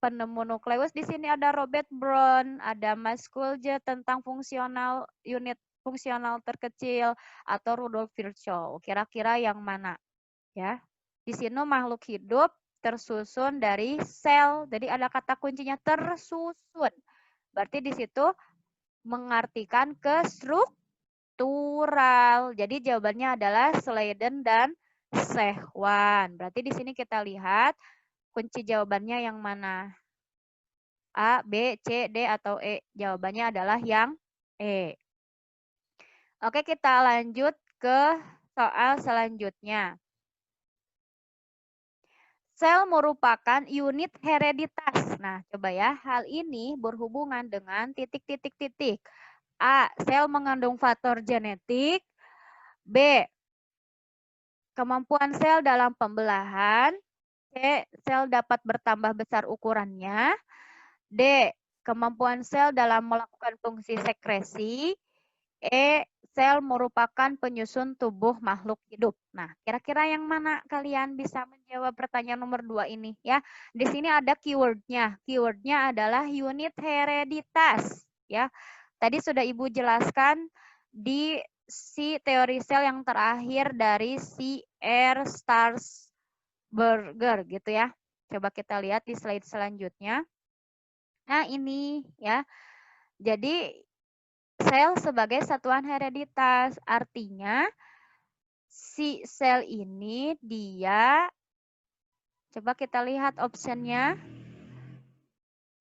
Speaker 1: penemu nukleus. Di sini ada Robert Brown, ada Max Kulje tentang fungsional unit fungsional terkecil, atau Rudolf Virchow. Kira-kira yang mana ya? Di sini makhluk hidup tersusun dari sel. Jadi ada kata kuncinya tersusun. Berarti di situ mengartikan kestruktural. Jadi jawabannya adalah Sheldon dan Schwann. Berarti di sini kita lihat kunci jawabannya yang mana? A, B, C, D, atau E? Jawabannya adalah yang E. Oke, kita lanjut ke soal selanjutnya. Sel merupakan unit hereditas. Nah, coba ya, hal ini berhubungan dengan titik-titik-titik. A, sel mengandung faktor genetik. B, kemampuan sel dalam pembelahan. C, sel dapat bertambah besar ukurannya. D, kemampuan sel dalam melakukan fungsi sekresi. E, sel merupakan penyusun tubuh makhluk hidup. Nah, kira-kira yang mana kalian bisa menjawab pertanyaan nomor 2 ini ya? Di sini ada keywordnya. Keywordnya adalah unit hereditas ya. Tadi sudah Ibu jelaskan di si teori sel yang terakhir dari si R. Strasburger gitu ya. Coba kita lihat di slide selanjutnya. Nah, ini ya. Jadi sel sebagai satuan hereditas, artinya si sel ini dia, coba kita lihat optionnya,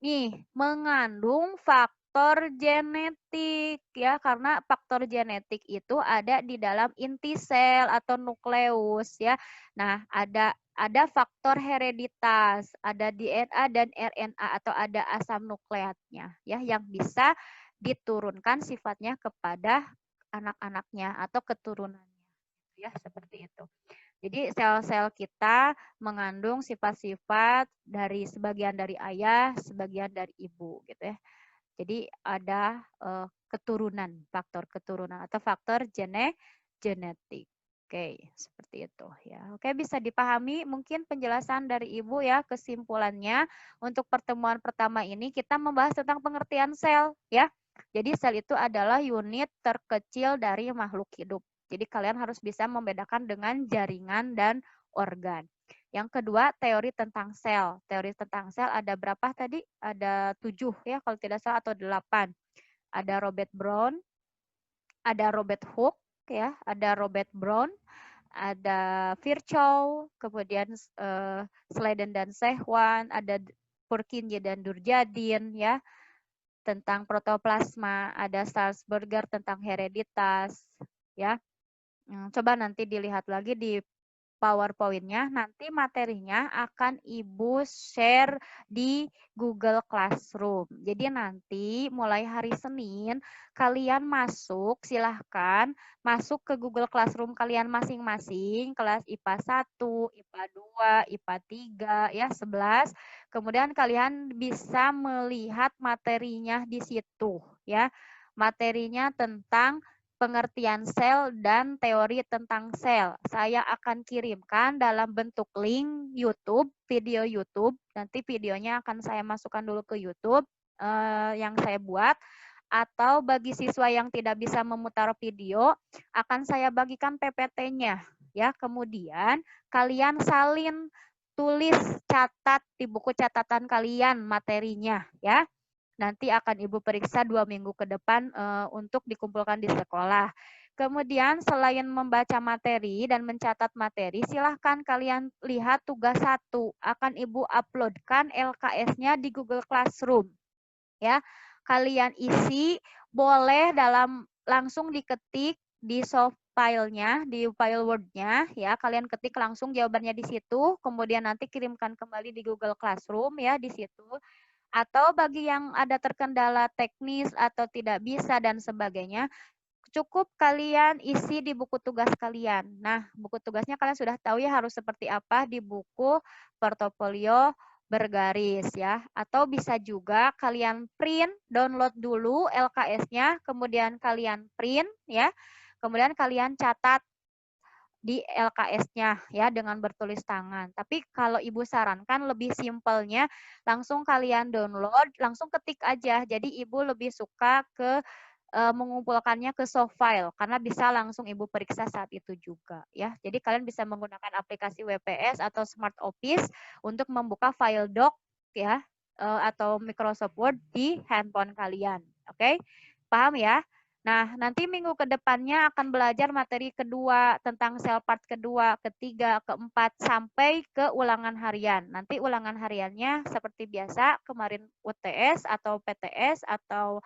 Speaker 1: nih mengandung faktor genetik ya, karena faktor genetik itu ada di dalam inti sel atau nukleus ya. Nah, ada faktor hereditas, ada DNA dan RNA atau ada asam nukleatnya ya yang bisa diturunkan sifatnya kepada anak-anaknya atau keturunannya ya, seperti itu. Jadi sel-sel kita mengandung sifat-sifat dari sebagian dari ayah, sebagian dari ibu gitu ya. Jadi ada keturunan, faktor keturunan atau faktor genetik. Oke, seperti itu ya. Oke, bisa dipahami mungkin penjelasan dari Ibu ya, kesimpulannya untuk pertemuan pertama ini kita membahas tentang pengertian sel ya. Jadi sel itu adalah unit terkecil dari makhluk hidup. Jadi kalian harus bisa membedakan dengan jaringan dan organ. Yang kedua, teori tentang sel. Teori tentang sel ada berapa tadi? Ada 7 ya kalau tidak salah, atau 8. Ada Robert Brown, ada Robert Hooke ya, ada Robert Brown, ada Virchow, kemudian Sheldon dan Schwann, ada Purkinje dan Durjadin ya, tentang protoplasma, ada Strasburger tentang hereditas ya. Coba nanti dilihat lagi di PowerPoint-nya, nanti materinya akan Ibu share di Google Classroom. Jadi nanti mulai hari Senin, kalian masuk, silahkan masuk ke Google Classroom kalian masing-masing, kelas IPA 1, IPA 2, IPA 3, ya 11. Kemudian kalian bisa melihat materinya di situ, ya. Materinya tentang pengertian sel dan teori tentang sel. Saya akan kirimkan dalam bentuk link YouTube, video YouTube. Nanti videonya akan saya masukkan dulu ke YouTube yang saya buat. Atau bagi siswa yang tidak bisa memutar video, akan saya bagikan PPT-nya. Ya, kemudian kalian salin, tulis, catat di buku catatan kalian materinya, ya. Nanti akan Ibu periksa 2 minggu ke depan untuk dikumpulkan di sekolah. Kemudian selain membaca materi dan mencatat materi, silahkan kalian lihat tugas 1. Akan Ibu uploadkan LKS-nya di Google Classroom. Ya, kalian isi, boleh langsung diketik di soft file-nya, di file Word-nya, ya. Kalian ketik langsung jawabannya di situ, kemudian nanti kirimkan kembali di Google Classroom ya di situ. Atau bagi yang ada terkendala teknis atau tidak bisa dan sebagainya, cukup kalian isi di buku tugas kalian. Nah, buku tugasnya kalian sudah tahu ya harus seperti apa di buku portofolio bergaris ya. Atau bisa juga kalian print, download dulu LKS-nya, kemudian kalian print ya. Kemudian kalian catat di LKS-nya ya dengan bertulis tangan. Tapi kalau Ibu sarankan lebih simpelnya langsung kalian download, langsung ketik aja. Jadi Ibu lebih suka ke mengumpulkannya ke soft file karena bisa langsung Ibu periksa saat itu juga ya. Jadi kalian bisa menggunakan aplikasi WPS atau Smart Office untuk membuka file doc ya atau Microsoft Word di handphone kalian. Oke? Paham ya? Nah, nanti minggu ke depannya akan belajar materi kedua tentang sel part kedua, ketiga, keempat, sampai ke ulangan harian. Nanti ulangan hariannya seperti biasa, kemarin UTS atau PTS atau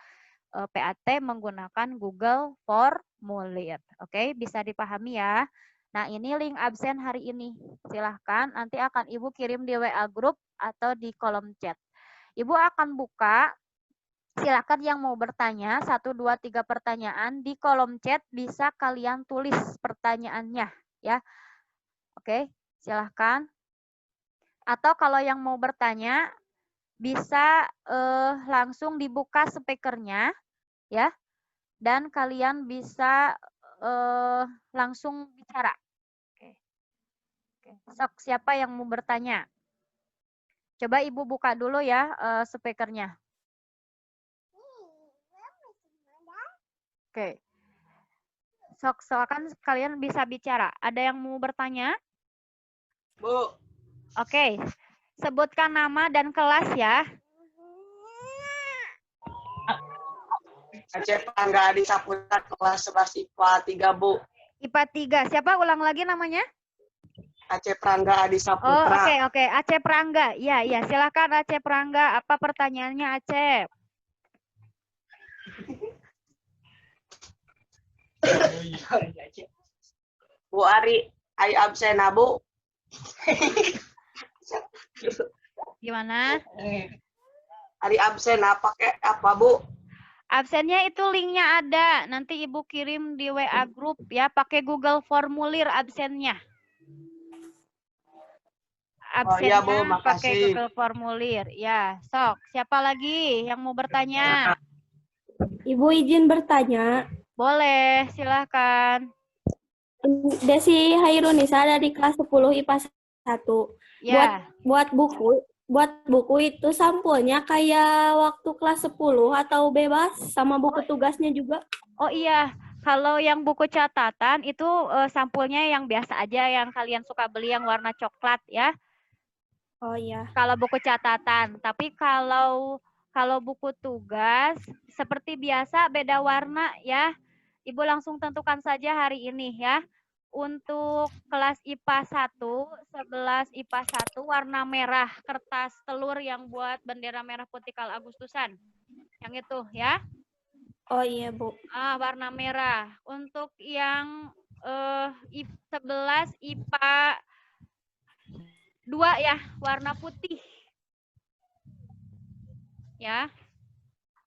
Speaker 1: PAT menggunakan Google Formulir. Oke, bisa dipahami ya. Nah, ini link absen hari ini. Silahkan, nanti akan Ibu kirim di WA Group atau di kolom chat. Ibu akan buka. Silakan yang mau bertanya, 1, 2, 3 pertanyaan di kolom chat bisa kalian tulis pertanyaannya ya. Oke, silahkan. Atau kalau yang mau bertanya bisa langsung dibuka speakernya ya. Dan kalian bisa langsung bicara. Oke. Sok, siapa yang mau bertanya? Coba Ibu buka dulu ya speakernya. Oke. Sok, kan kalian bisa bicara. Ada yang mau bertanya?
Speaker 7: Bu.
Speaker 1: Oke. Sebutkan nama dan kelas ya.
Speaker 7: Aceh Prangga Adi Saputra kelas 11 IPA 3, Bu.
Speaker 1: IPA 3. Siapa ulang lagi namanya?
Speaker 7: Aceh Prangga Adi
Speaker 1: Oh,
Speaker 7: Saputra.
Speaker 1: oke. Aceh Prangga. Iya. Silakan Aceh Prangga. Apa pertanyaannya, Aceh?
Speaker 7: Bu Ari, ai absen, Bu.
Speaker 1: Gimana?
Speaker 7: Ari absen, pakai apa, Bu?
Speaker 1: Absennya itu linknya ada. Nanti Ibu kirim di WA Group ya. Pakai Google Formulir absennya. Absennya
Speaker 7: iya, Bu,
Speaker 1: pakai
Speaker 7: makasih.
Speaker 1: Google Formulir. Ya, sok. Siapa lagi yang mau bertanya?
Speaker 5: Ibu izin bertanya.
Speaker 1: Boleh, silahkan.
Speaker 5: Desi Hairunisa dari kelas 10 IPA 1.
Speaker 1: Ya.
Speaker 5: Buat buku itu sampulnya kayak waktu kelas 10 atau bebas sama buku tugasnya juga?
Speaker 1: Oh iya, kalau yang buku catatan itu sampulnya yang biasa aja yang kalian suka beli yang warna coklat ya.
Speaker 5: Oh iya.
Speaker 1: Kalau buku catatan, tapi kalau buku tugas seperti biasa beda warna ya. Ibu langsung tentukan saja hari ini ya. Untuk kelas IPA 1, 11 IPA 1 warna merah, kertas telur yang buat bendera merah putih kal Agustusan. Yang itu ya.
Speaker 5: Oh iya, Bu.
Speaker 1: Warna merah. Untuk yang 11 IPA 2 ya, warna putih. Ya.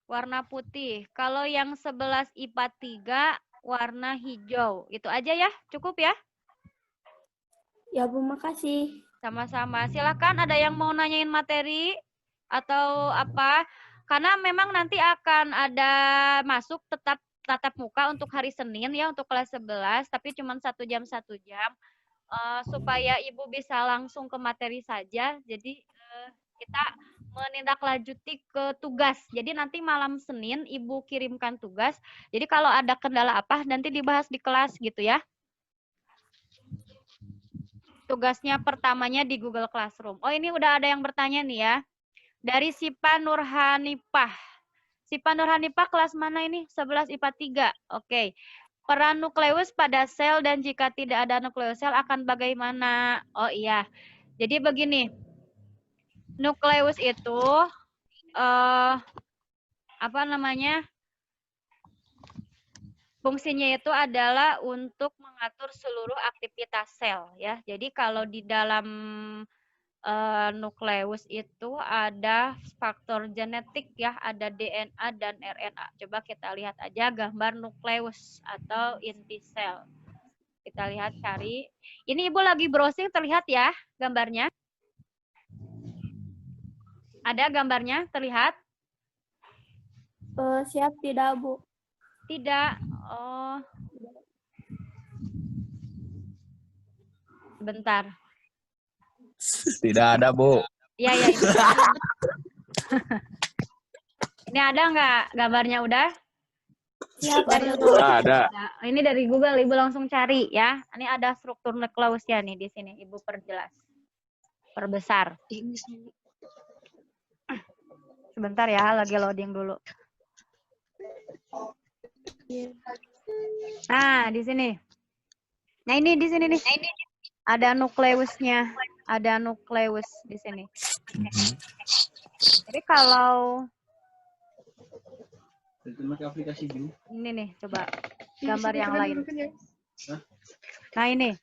Speaker 1: Warna putih. Kalau yang 11 IPA 3 warna hijau. Itu aja ya, cukup ya?
Speaker 5: Ya, Bu, makasih.
Speaker 1: Sama-sama. Silakan ada yang mau nanyain materi atau apa? Karena memang nanti akan ada masuk tatap muka untuk hari Senin ya untuk kelas 11, tapi cuma 1 jam 1 jam supaya Ibu bisa langsung ke materi saja. Jadi kita menindaklanjuti ke tugas. Jadi nanti malam Senin Ibu kirimkan tugas. Jadi kalau ada kendala apa nanti dibahas di kelas gitu ya. Tugasnya pertamanya di Google Classroom. Oh, ini udah ada yang bertanya nih ya. Dari Sipa Nurhanipah. Sipa Nurhanipah kelas mana ini? 11 IPA 3. Oke. Peran nukleus pada sel dan jika tidak ada nukleus sel akan bagaimana? Oh iya. Jadi begini. Nukleus itu apa namanya? Fungsinya itu adalah untuk mengatur seluruh aktivitas sel ya. Jadi kalau di dalam nukleus itu ada faktor genetik ya, ada DNA dan RNA. Coba kita lihat aja gambar nukleus atau inti sel. Kita lihat, cari. Ini Ibu lagi browsing, terlihat ya gambarnya? Ada gambarnya terlihat?
Speaker 5: Siap tidak, Bu?
Speaker 1: Tidak. Oh. Bentar.
Speaker 3: Tidak ada, Bu.
Speaker 1: Iya, iya. Ini ada nggak gambarnya udah?
Speaker 5: Siap,
Speaker 1: Dari
Speaker 3: Ada.
Speaker 1: Ini dari Google, Ibu langsung cari ya. Ini ada struktur nukleusnya nih di sini, Ibu perjelas. Perbesar. Sebentar ya, lagi loading dulu. Nah, di sini. Nah, ini di sini nih. Ada nukleusnya. Ada nukleus di sini. Jadi kalau ini nih, coba gambar yang lain. Nah, ini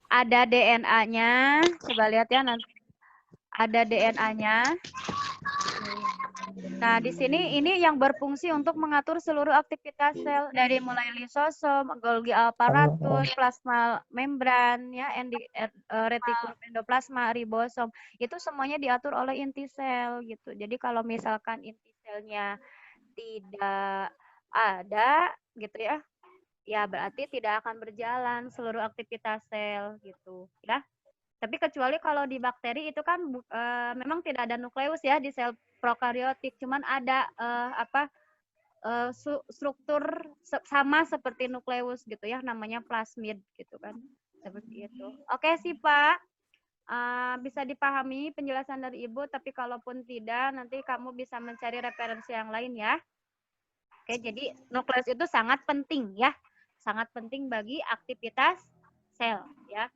Speaker 1: ada DNA-nya. Coba lihat ya nanti. Ada DNA-nya. Nah, di sini ini yang berfungsi untuk mengatur seluruh aktivitas sel dari mulai lisosom, Golgi apparatus, plasma membran, ya, retikulum endoplasma, ribosom. Itu semuanya diatur oleh inti sel gitu. Jadi kalau misalkan inti selnya tidak ada gitu ya, ya berarti tidak akan berjalan seluruh aktivitas sel gitu, ya. Tapi kecuali kalau di bakteri itu kan memang tidak ada nukleus ya di sel prokariotik, cuman ada struktur sama seperti nukleus gitu ya, namanya plasmid gitu kan, seperti itu. Oke sih Pak, bisa dipahami penjelasan dari Ibu, tapi kalaupun tidak nanti kamu bisa mencari referensi yang lain ya. Oke, jadi nukleus itu sangat penting ya, sangat penting bagi aktivitas sel ya.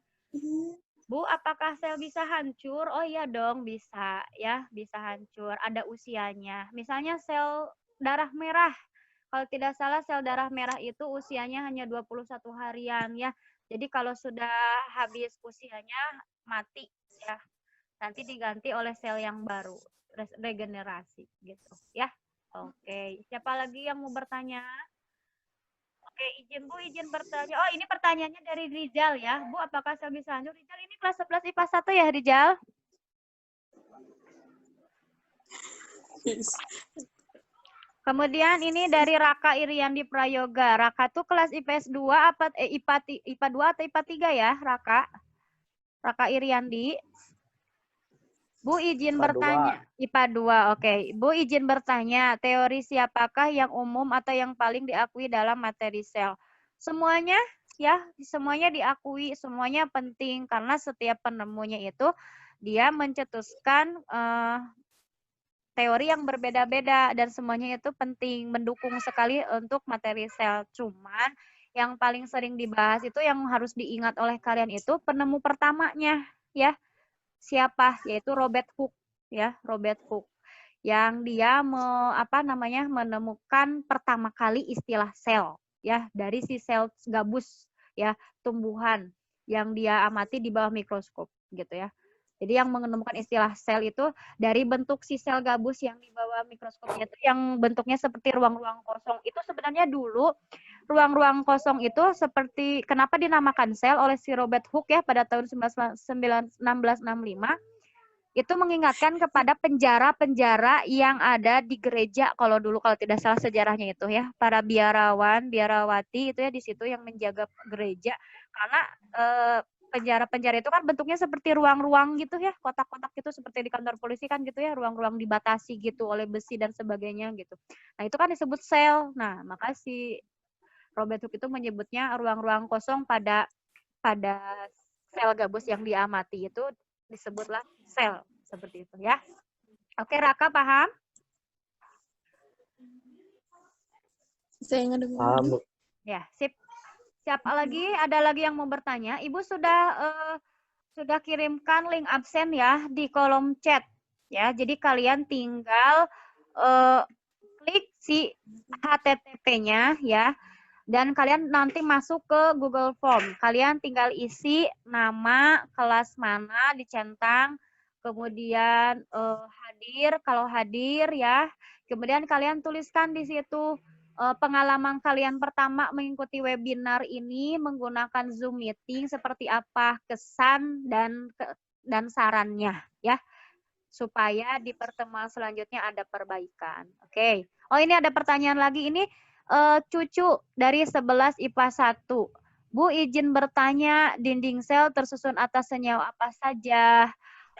Speaker 1: Bu, apakah sel bisa hancur? Oh iya dong, bisa ya, bisa hancur. Ada usianya. Misalnya sel darah merah. Kalau tidak salah sel darah merah itu usianya hanya 21 harian ya. Jadi kalau sudah habis usianya mati ya. Nanti diganti oleh sel yang baru, regenerasi gitu ya. Oke, siapa lagi yang mau bertanya? Oke, izin Bu, izin bertanya. Oh, ini pertanyaannya dari Rizal ya. Bu, apakah sel bisa hancur? Rizal, ini kelas 11 IPA 1 ya, Rizal? Kemudian ini dari Raka Iriandi Prayoga. Raka tuh kelas IPS 2 apa IPA 2 atau IPA 3 ya, Raka? Raka Iriandi. Bu izin bertanya, IPA 2, oke. Bu izin bertanya, teori siapakah yang umum atau yang paling diakui dalam materi sel? Semuanya ya, semuanya diakui, semuanya penting karena setiap penemunya itu dia mencetuskan teori yang berbeda-beda dan semuanya itu penting, mendukung sekali untuk materi sel. Cuman yang paling sering dibahas itu yang harus diingat oleh kalian itu penemu pertamanya ya. Siapa? Yaitu Robert Hooke ya, Robert Hooke yang dia menemukan pertama kali istilah sel ya, dari si sel gabus ya, tumbuhan yang dia amati di bawah mikroskop gitu ya. Jadi yang menemukan istilah sel itu dari bentuk si sel gabus yang di bawah mikroskopnya itu yang bentuknya seperti ruang-ruang kosong. Itu sebenarnya dulu ruang-ruang kosong itu seperti, kenapa dinamakan sel oleh si Robert Hooke ya pada tahun 1665, itu mengingatkan kepada penjara-penjara yang ada di gereja kalau dulu, kalau tidak salah sejarahnya itu ya, para biarawan, biarawati itu ya di situ yang menjaga gereja, karena penjara-penjara itu kan bentuknya seperti ruang-ruang gitu ya, kotak-kotak gitu seperti di kantor polisi kan gitu ya, ruang-ruang dibatasi gitu oleh besi dan sebagainya gitu. Nah itu kan disebut sel. Nah maka si Robert Hooke itu menyebutnya ruang-ruang kosong pada sel gabus yang diamati itu disebutlah sel, seperti itu ya. Oke Raka, paham?
Speaker 4: Saya ngedengar.
Speaker 6: Paham.
Speaker 1: Ya, sip. Siapa lagi? Ada lagi yang mau bertanya? Ibu sudah kirimkan link absen ya di kolom chat ya. Jadi kalian tinggal klik si HTTP-nya ya. Dan kalian nanti masuk ke Google Form. Kalian tinggal isi nama, kelas mana, dicentang, kemudian hadir, kalau hadir ya. Kemudian kalian tuliskan di situ pengalaman kalian pertama mengikuti webinar ini menggunakan Zoom meeting seperti apa, kesan dan sarannya ya, supaya di pertemuan selanjutnya ada perbaikan. Oke. Oh, ini ada pertanyaan lagi. Ini Cucu dari 11 IPA 1. Bu, izin bertanya, dinding sel tersusun atas senyawa apa saja?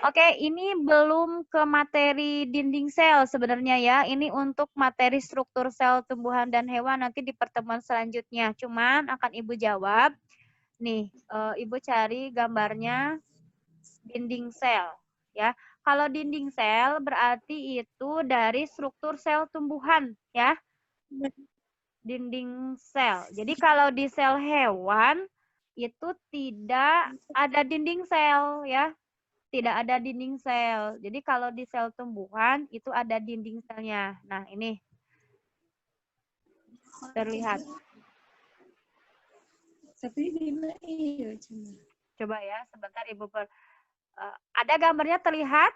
Speaker 1: Oke, ini belum ke materi dinding sel sebenarnya ya. Ini untuk materi struktur sel tumbuhan dan hewan nanti di pertemuan selanjutnya. Cuman akan Ibu jawab. Nih, Ibu cari gambarnya dinding sel ya. Kalau dinding sel berarti itu dari struktur sel tumbuhan ya. Dinding sel. Jadi kalau di sel hewan itu tidak ada dinding sel ya. Tidak ada dinding sel. Jadi kalau di sel tumbuhan itu ada dinding selnya. Nah, ini terlihat.
Speaker 4: Tapi iya
Speaker 1: Coba ya, sebentar Ibu ada gambarnya terlihat?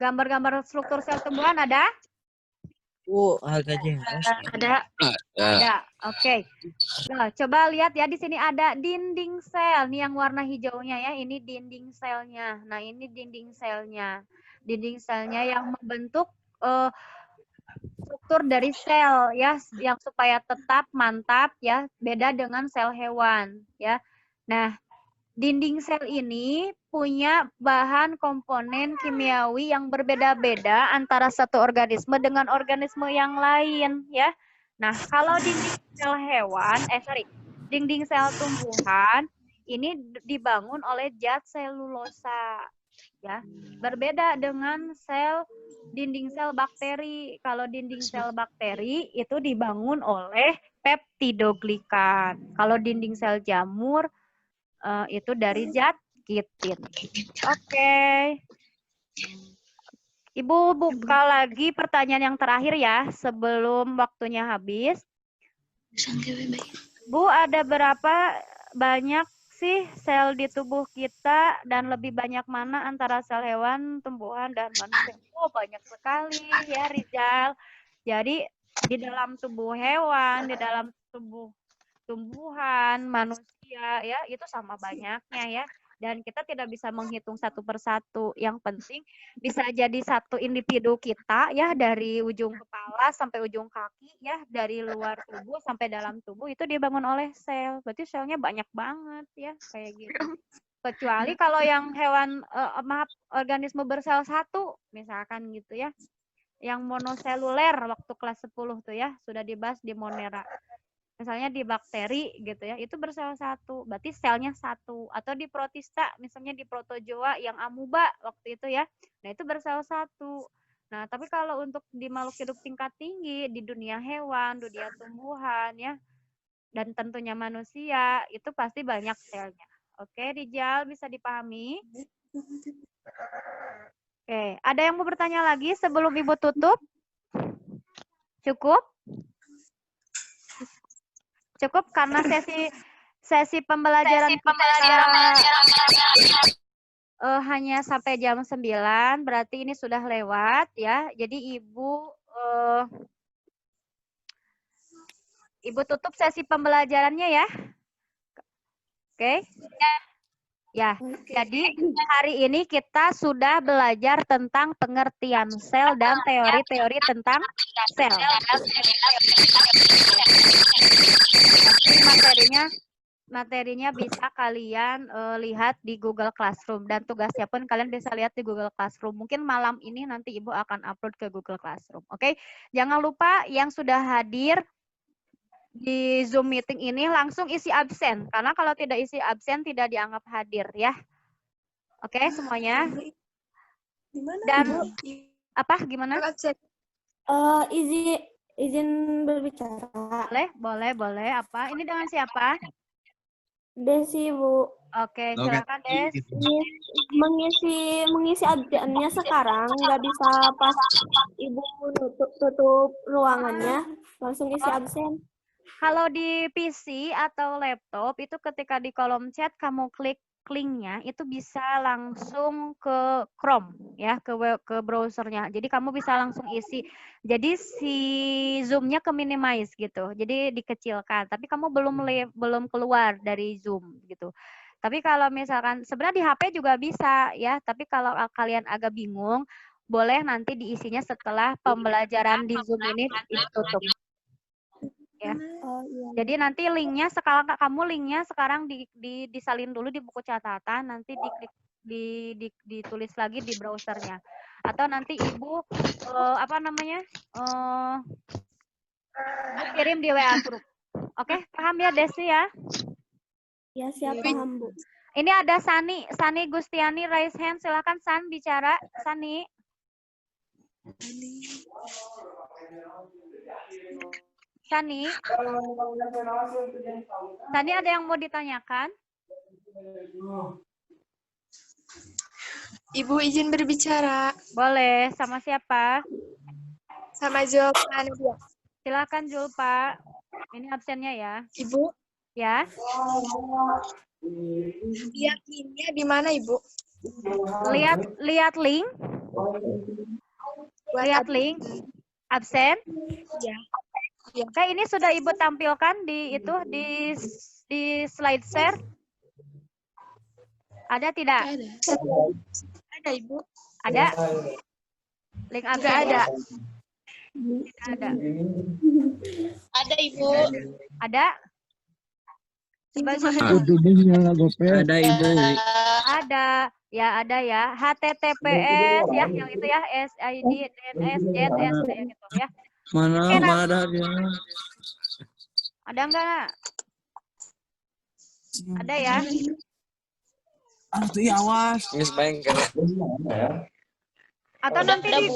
Speaker 1: Gambar-gambar struktur sel tumbuhan ada? Ada. Oke. Nah, coba lihat ya, di sini ada dinding sel. Nih yang warna hijaunya ya, ini dinding selnya. Nah, ini dinding selnya. Dinding selnya yang membentuk struktur dari sel ya, yang supaya tetap mantap ya, beda dengan sel hewan ya. Nah, dinding sel ini punya bahan komponen kimiawi yang berbeda-beda antara satu organisme dengan organisme yang lain ya. Nah, kalau dinding sel hewan, dinding sel tumbuhan ini dibangun oleh zat selulosa ya. Berbeda dengan dinding sel bakteri. Kalau dinding sel bakteri itu dibangun oleh peptidoglikan. Kalau dinding sel jamur itu dari zat kitin. Oke. Ibu buka lagi pertanyaan yang terakhir ya, sebelum waktunya habis. Bu, ada berapa banyak sih sel di tubuh kita dan lebih banyak mana antara sel hewan, tumbuhan, dan manusia? Oh, banyak sekali ya, Rizal. Jadi, di dalam tubuh hewan, di dalam tubuh tumbuhan, manusia ya, itu sama banyaknya ya. Dan kita tidak bisa menghitung satu persatu. Yang penting bisa jadi satu individu kita ya, dari ujung kepala sampai ujung kaki ya, dari luar tubuh sampai dalam tubuh itu dibangun oleh sel. Berarti selnya banyak banget ya, kayak gitu. Kecuali kalau yang hewan organisme bersel satu misalkan gitu ya. Yang monoseluler waktu kelas 10 tuh ya, sudah dibahas di Monera. Misalnya di bakteri gitu ya, itu bersel satu, berarti selnya satu. Atau di protista, misalnya di protozoa yang amuba waktu itu ya, nah itu bersel satu. Nah, tapi kalau untuk di makhluk hidup tingkat tinggi, di dunia hewan, dunia tumbuhan ya, dan tentunya manusia, itu pasti banyak selnya. Oke, Rijal, bisa dipahami? Oke, ada yang mau bertanya lagi sebelum Ibu tutup? Cukup? Cukup karena sesi pembelajaran hanya sampai jam 9, berarti ini sudah lewat ya. Jadi Ibu tutup sesi pembelajarannya ya. Oke. Ya, jadi hari ini kita sudah belajar tentang pengertian sel dan teori-teori tentang sel. Materinya bisa kalian lihat di Google Classroom, dan tugasnya pun kalian bisa lihat di Google Classroom. Mungkin malam ini nanti Ibu akan upload ke Google Classroom. Oke, jangan lupa yang sudah hadir di Zoom meeting ini langsung isi absen, karena kalau tidak isi absen tidak dianggap hadir ya. Oke, semuanya. Dan apa gimana?
Speaker 5: Izin berbicara.
Speaker 1: Boleh. Apa? Ini dengan siapa?
Speaker 5: Desi, Bu.
Speaker 1: Oke, silakan Des.
Speaker 5: Mengisi absennya sekarang nggak bisa pas Ibu tutup ruangannya, langsung isi absen.
Speaker 1: Kalau di PC atau laptop itu ketika di kolom chat kamu klik linknya itu bisa langsung ke Chrome ya, ke browsernya. Jadi kamu bisa langsung isi. Jadi si Zoom-nya ke minimize gitu. Jadi dikecilkan. Tapi kamu belum keluar dari Zoom gitu. Tapi kalau misalkan sebenarnya di HP juga bisa ya. Tapi kalau kalian agak bingung, boleh nanti diisinya setelah pembelajaran di Zoom ini ditutup. Ya.
Speaker 5: Oh, iya.
Speaker 1: Jadi nanti linknya sekarang disalin dulu di buku catatan, nanti diklik ditulis lagi di browsernya. Atau nanti Ibu kirim di WA group. Oke, paham ya Desi ya?
Speaker 5: Ya, siap paham, Bu.
Speaker 1: Ini ada Sani Gustiani raise hand, silakan San bicara, Sani. Sani ada yang mau ditanyakan?
Speaker 8: Ibu izin berbicara.
Speaker 1: Boleh, sama siapa?
Speaker 8: Sama Zulfa Nadia.
Speaker 1: Silakan Zulfa. Ini absennya ya.
Speaker 8: Ibu,
Speaker 1: Ya.
Speaker 8: lihat linknya di mana Ibu?
Speaker 1: Lihat link. Lihat link. Absen.
Speaker 8: Ya.
Speaker 1: Oke, ini sudah Ibu tampilkan di slide share. Ada tidak?
Speaker 8: Ada Ibu.
Speaker 1: Ada? Link absen ada? Tidak ada.
Speaker 8: Ada Ibu.
Speaker 1: Ada? Sebagai
Speaker 6: Ada Ibu.
Speaker 1: ada. Ya, ada ya. HTTPS ya, yang itu ya, SID, DNS, JS, gitu ya.
Speaker 6: Mana ada dia?
Speaker 1: Ada enggak? Ada ya?
Speaker 6: Tuh awas. Miss Bengkel.
Speaker 1: Atau nanti di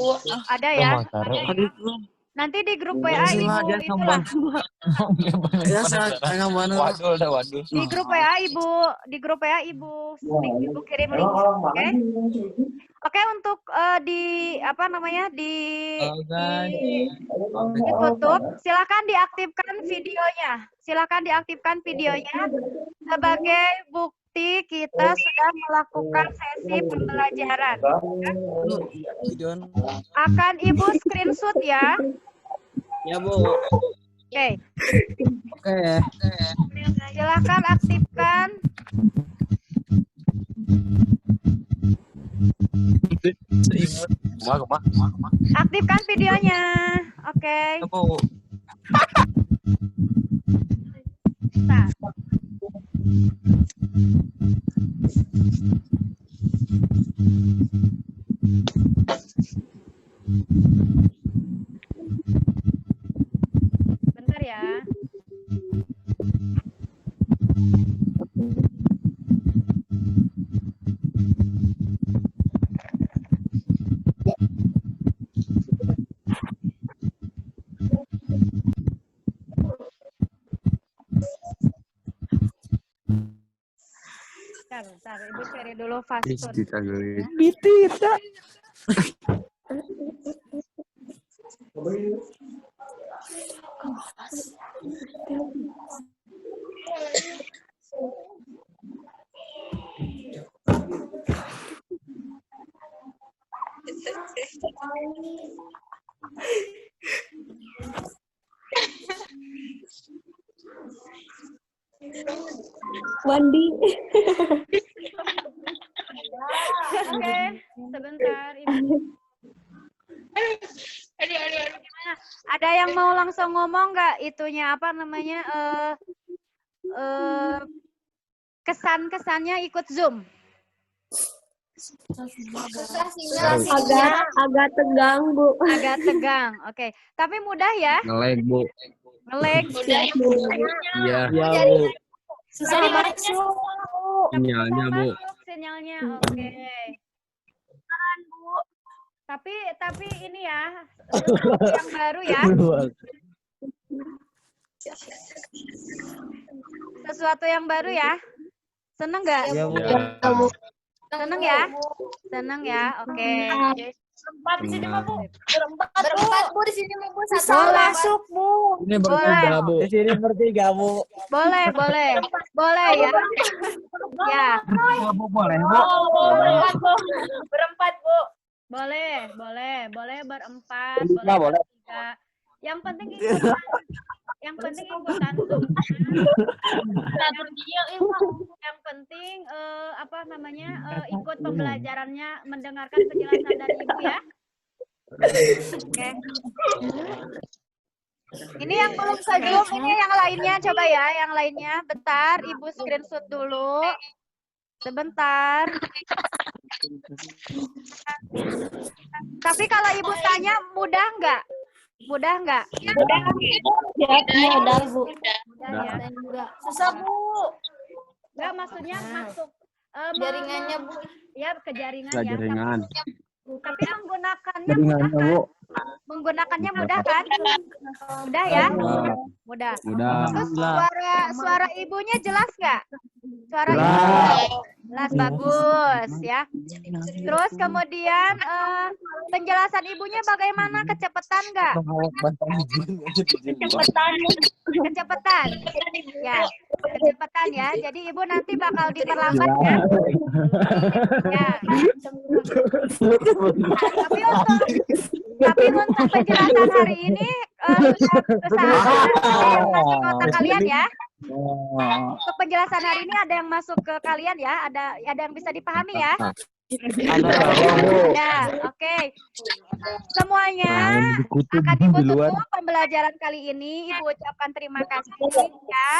Speaker 1: ada ya? Nanti di grup WA Ibu itulah.
Speaker 6: Ya, waduh.
Speaker 1: Di grup WA Ibu kirim link, oke? Oke, untuk ditutup, silakan diaktifkan videonya. Sebagai bukti kita sudah melakukan sesi pembelajaran. Akan Ibu screenshot ya.
Speaker 6: Ya, Bu.
Speaker 1: Oke.
Speaker 6: Oke.
Speaker 1: Silakan aktifkan. Aktifkan videonya. Oke. Nah. Bentar ya. Bentar, Ibu cari dulu Fastun.
Speaker 6: Ditita.
Speaker 5: Wandi.
Speaker 1: Oke, sebentar Ibu. Gimana? Ada yang mau langsung ngomong nggak itunya kesan-kesannya ikut Zoom?
Speaker 5: Agak tegang, Bu.
Speaker 1: Agak tegang, oke. Tapi mudah ya?
Speaker 6: Ngelag, Bu.
Speaker 1: Ngelag.
Speaker 6: Iya, Bu.
Speaker 8: Susah masuk.
Speaker 6: Sinyalnya, Bu.
Speaker 1: Sinyalnya, oke. Bu. Tapi ini ya, sesuatu yang baru ya. Sesuatu yang baru ya. Seneng nggak?
Speaker 6: Iya, Bu.
Speaker 1: Seneng ya? Seneng ya, oke.
Speaker 8: Berempat di sini mah Bu. Berempat Bu di sini mah Bu. Satu
Speaker 1: Boleh.
Speaker 8: masuk Bu.
Speaker 6: Ini bertiga, Bu. Di sini bertiga, Bu.
Speaker 1: Boleh ya. Ya.
Speaker 3: Bu, boleh, Bu.
Speaker 8: Berempat, Bu. Berempat, Bu.
Speaker 1: Boleh berempat,
Speaker 3: Bertiga boleh.
Speaker 1: bertiga. Yang penting ikutan, Zoom. Yang penting ikut pembelajarannya, mendengarkan penjelasan dari Ibu ya. Oke. Ini yang belum se-Zoom, ini yang lainnya coba ya, yang lainnya. Bentar, Ibu screenshot dulu. Sebentar. Tapi kalau Ibu tanya mudah nggak? Mudah nggak?
Speaker 5: Ya, mudah, Bu.
Speaker 1: Mudah ya.
Speaker 8: Susah, Bu.
Speaker 1: Nggak, maksudnya masuk
Speaker 8: Jaringannya, Bu.
Speaker 1: ya ke jaringan
Speaker 6: Lah
Speaker 1: ya.
Speaker 6: jaringan.
Speaker 1: Tapi menggunakannya mudah
Speaker 3: Jaringannya,
Speaker 1: kan?
Speaker 3: Bu.
Speaker 1: Menggunakannya mudah kan? Mudah ya? Mudah.
Speaker 6: Udah.
Speaker 1: Terus suara ibunya jelas nggak? Suara
Speaker 3: Jelas.
Speaker 1: ibu jelas, bagus ya. Terus kemudian penjelasan ibunya bagaimana? Kecepatan nggak? Kecepatan. Ya, kecepatan ya. Jadi ibu nanti bakal diperlambat ya. Ya. Tapi untuk penjelasan hari ini sudah berusaha masuk ke otak kalian ya. Untuk penjelasan hari ini ada yang masuk ke kalian ya, ada yang bisa dipahami ya. Ada, oke. Semuanya akan Ibu tutup pembelajaran kali ini. Ibu ucapkan terima kasih ya.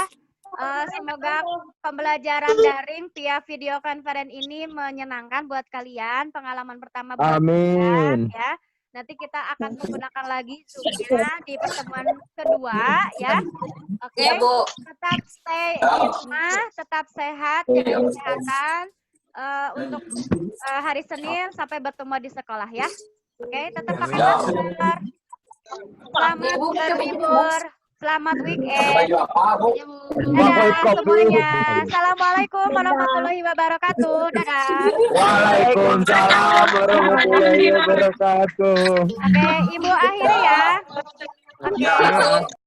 Speaker 1: Semoga pembelajaran daring via video conference ini menyenangkan buat kalian. Pengalaman pertama buat kalian ya. Nanti kita akan menggunakan lagi Zoom-nya di pertemuan kedua ya. Oke.
Speaker 8: Ya, Bu.
Speaker 1: Tetap stay di rumah, tetap sehat, jaga kesehatan untuk hari Senin sampai bertemu di sekolah ya. Oke, tetap pakai masker. Selamat berlibur. Selamat weekend. Dadah semuanya. Assalamualaikum warahmatullahi wabarakatuh. Dadah.
Speaker 3: Waalaikumsalam warahmatullahi wabarakatuh.
Speaker 1: Oke, Ibu akhiri ya. Oke.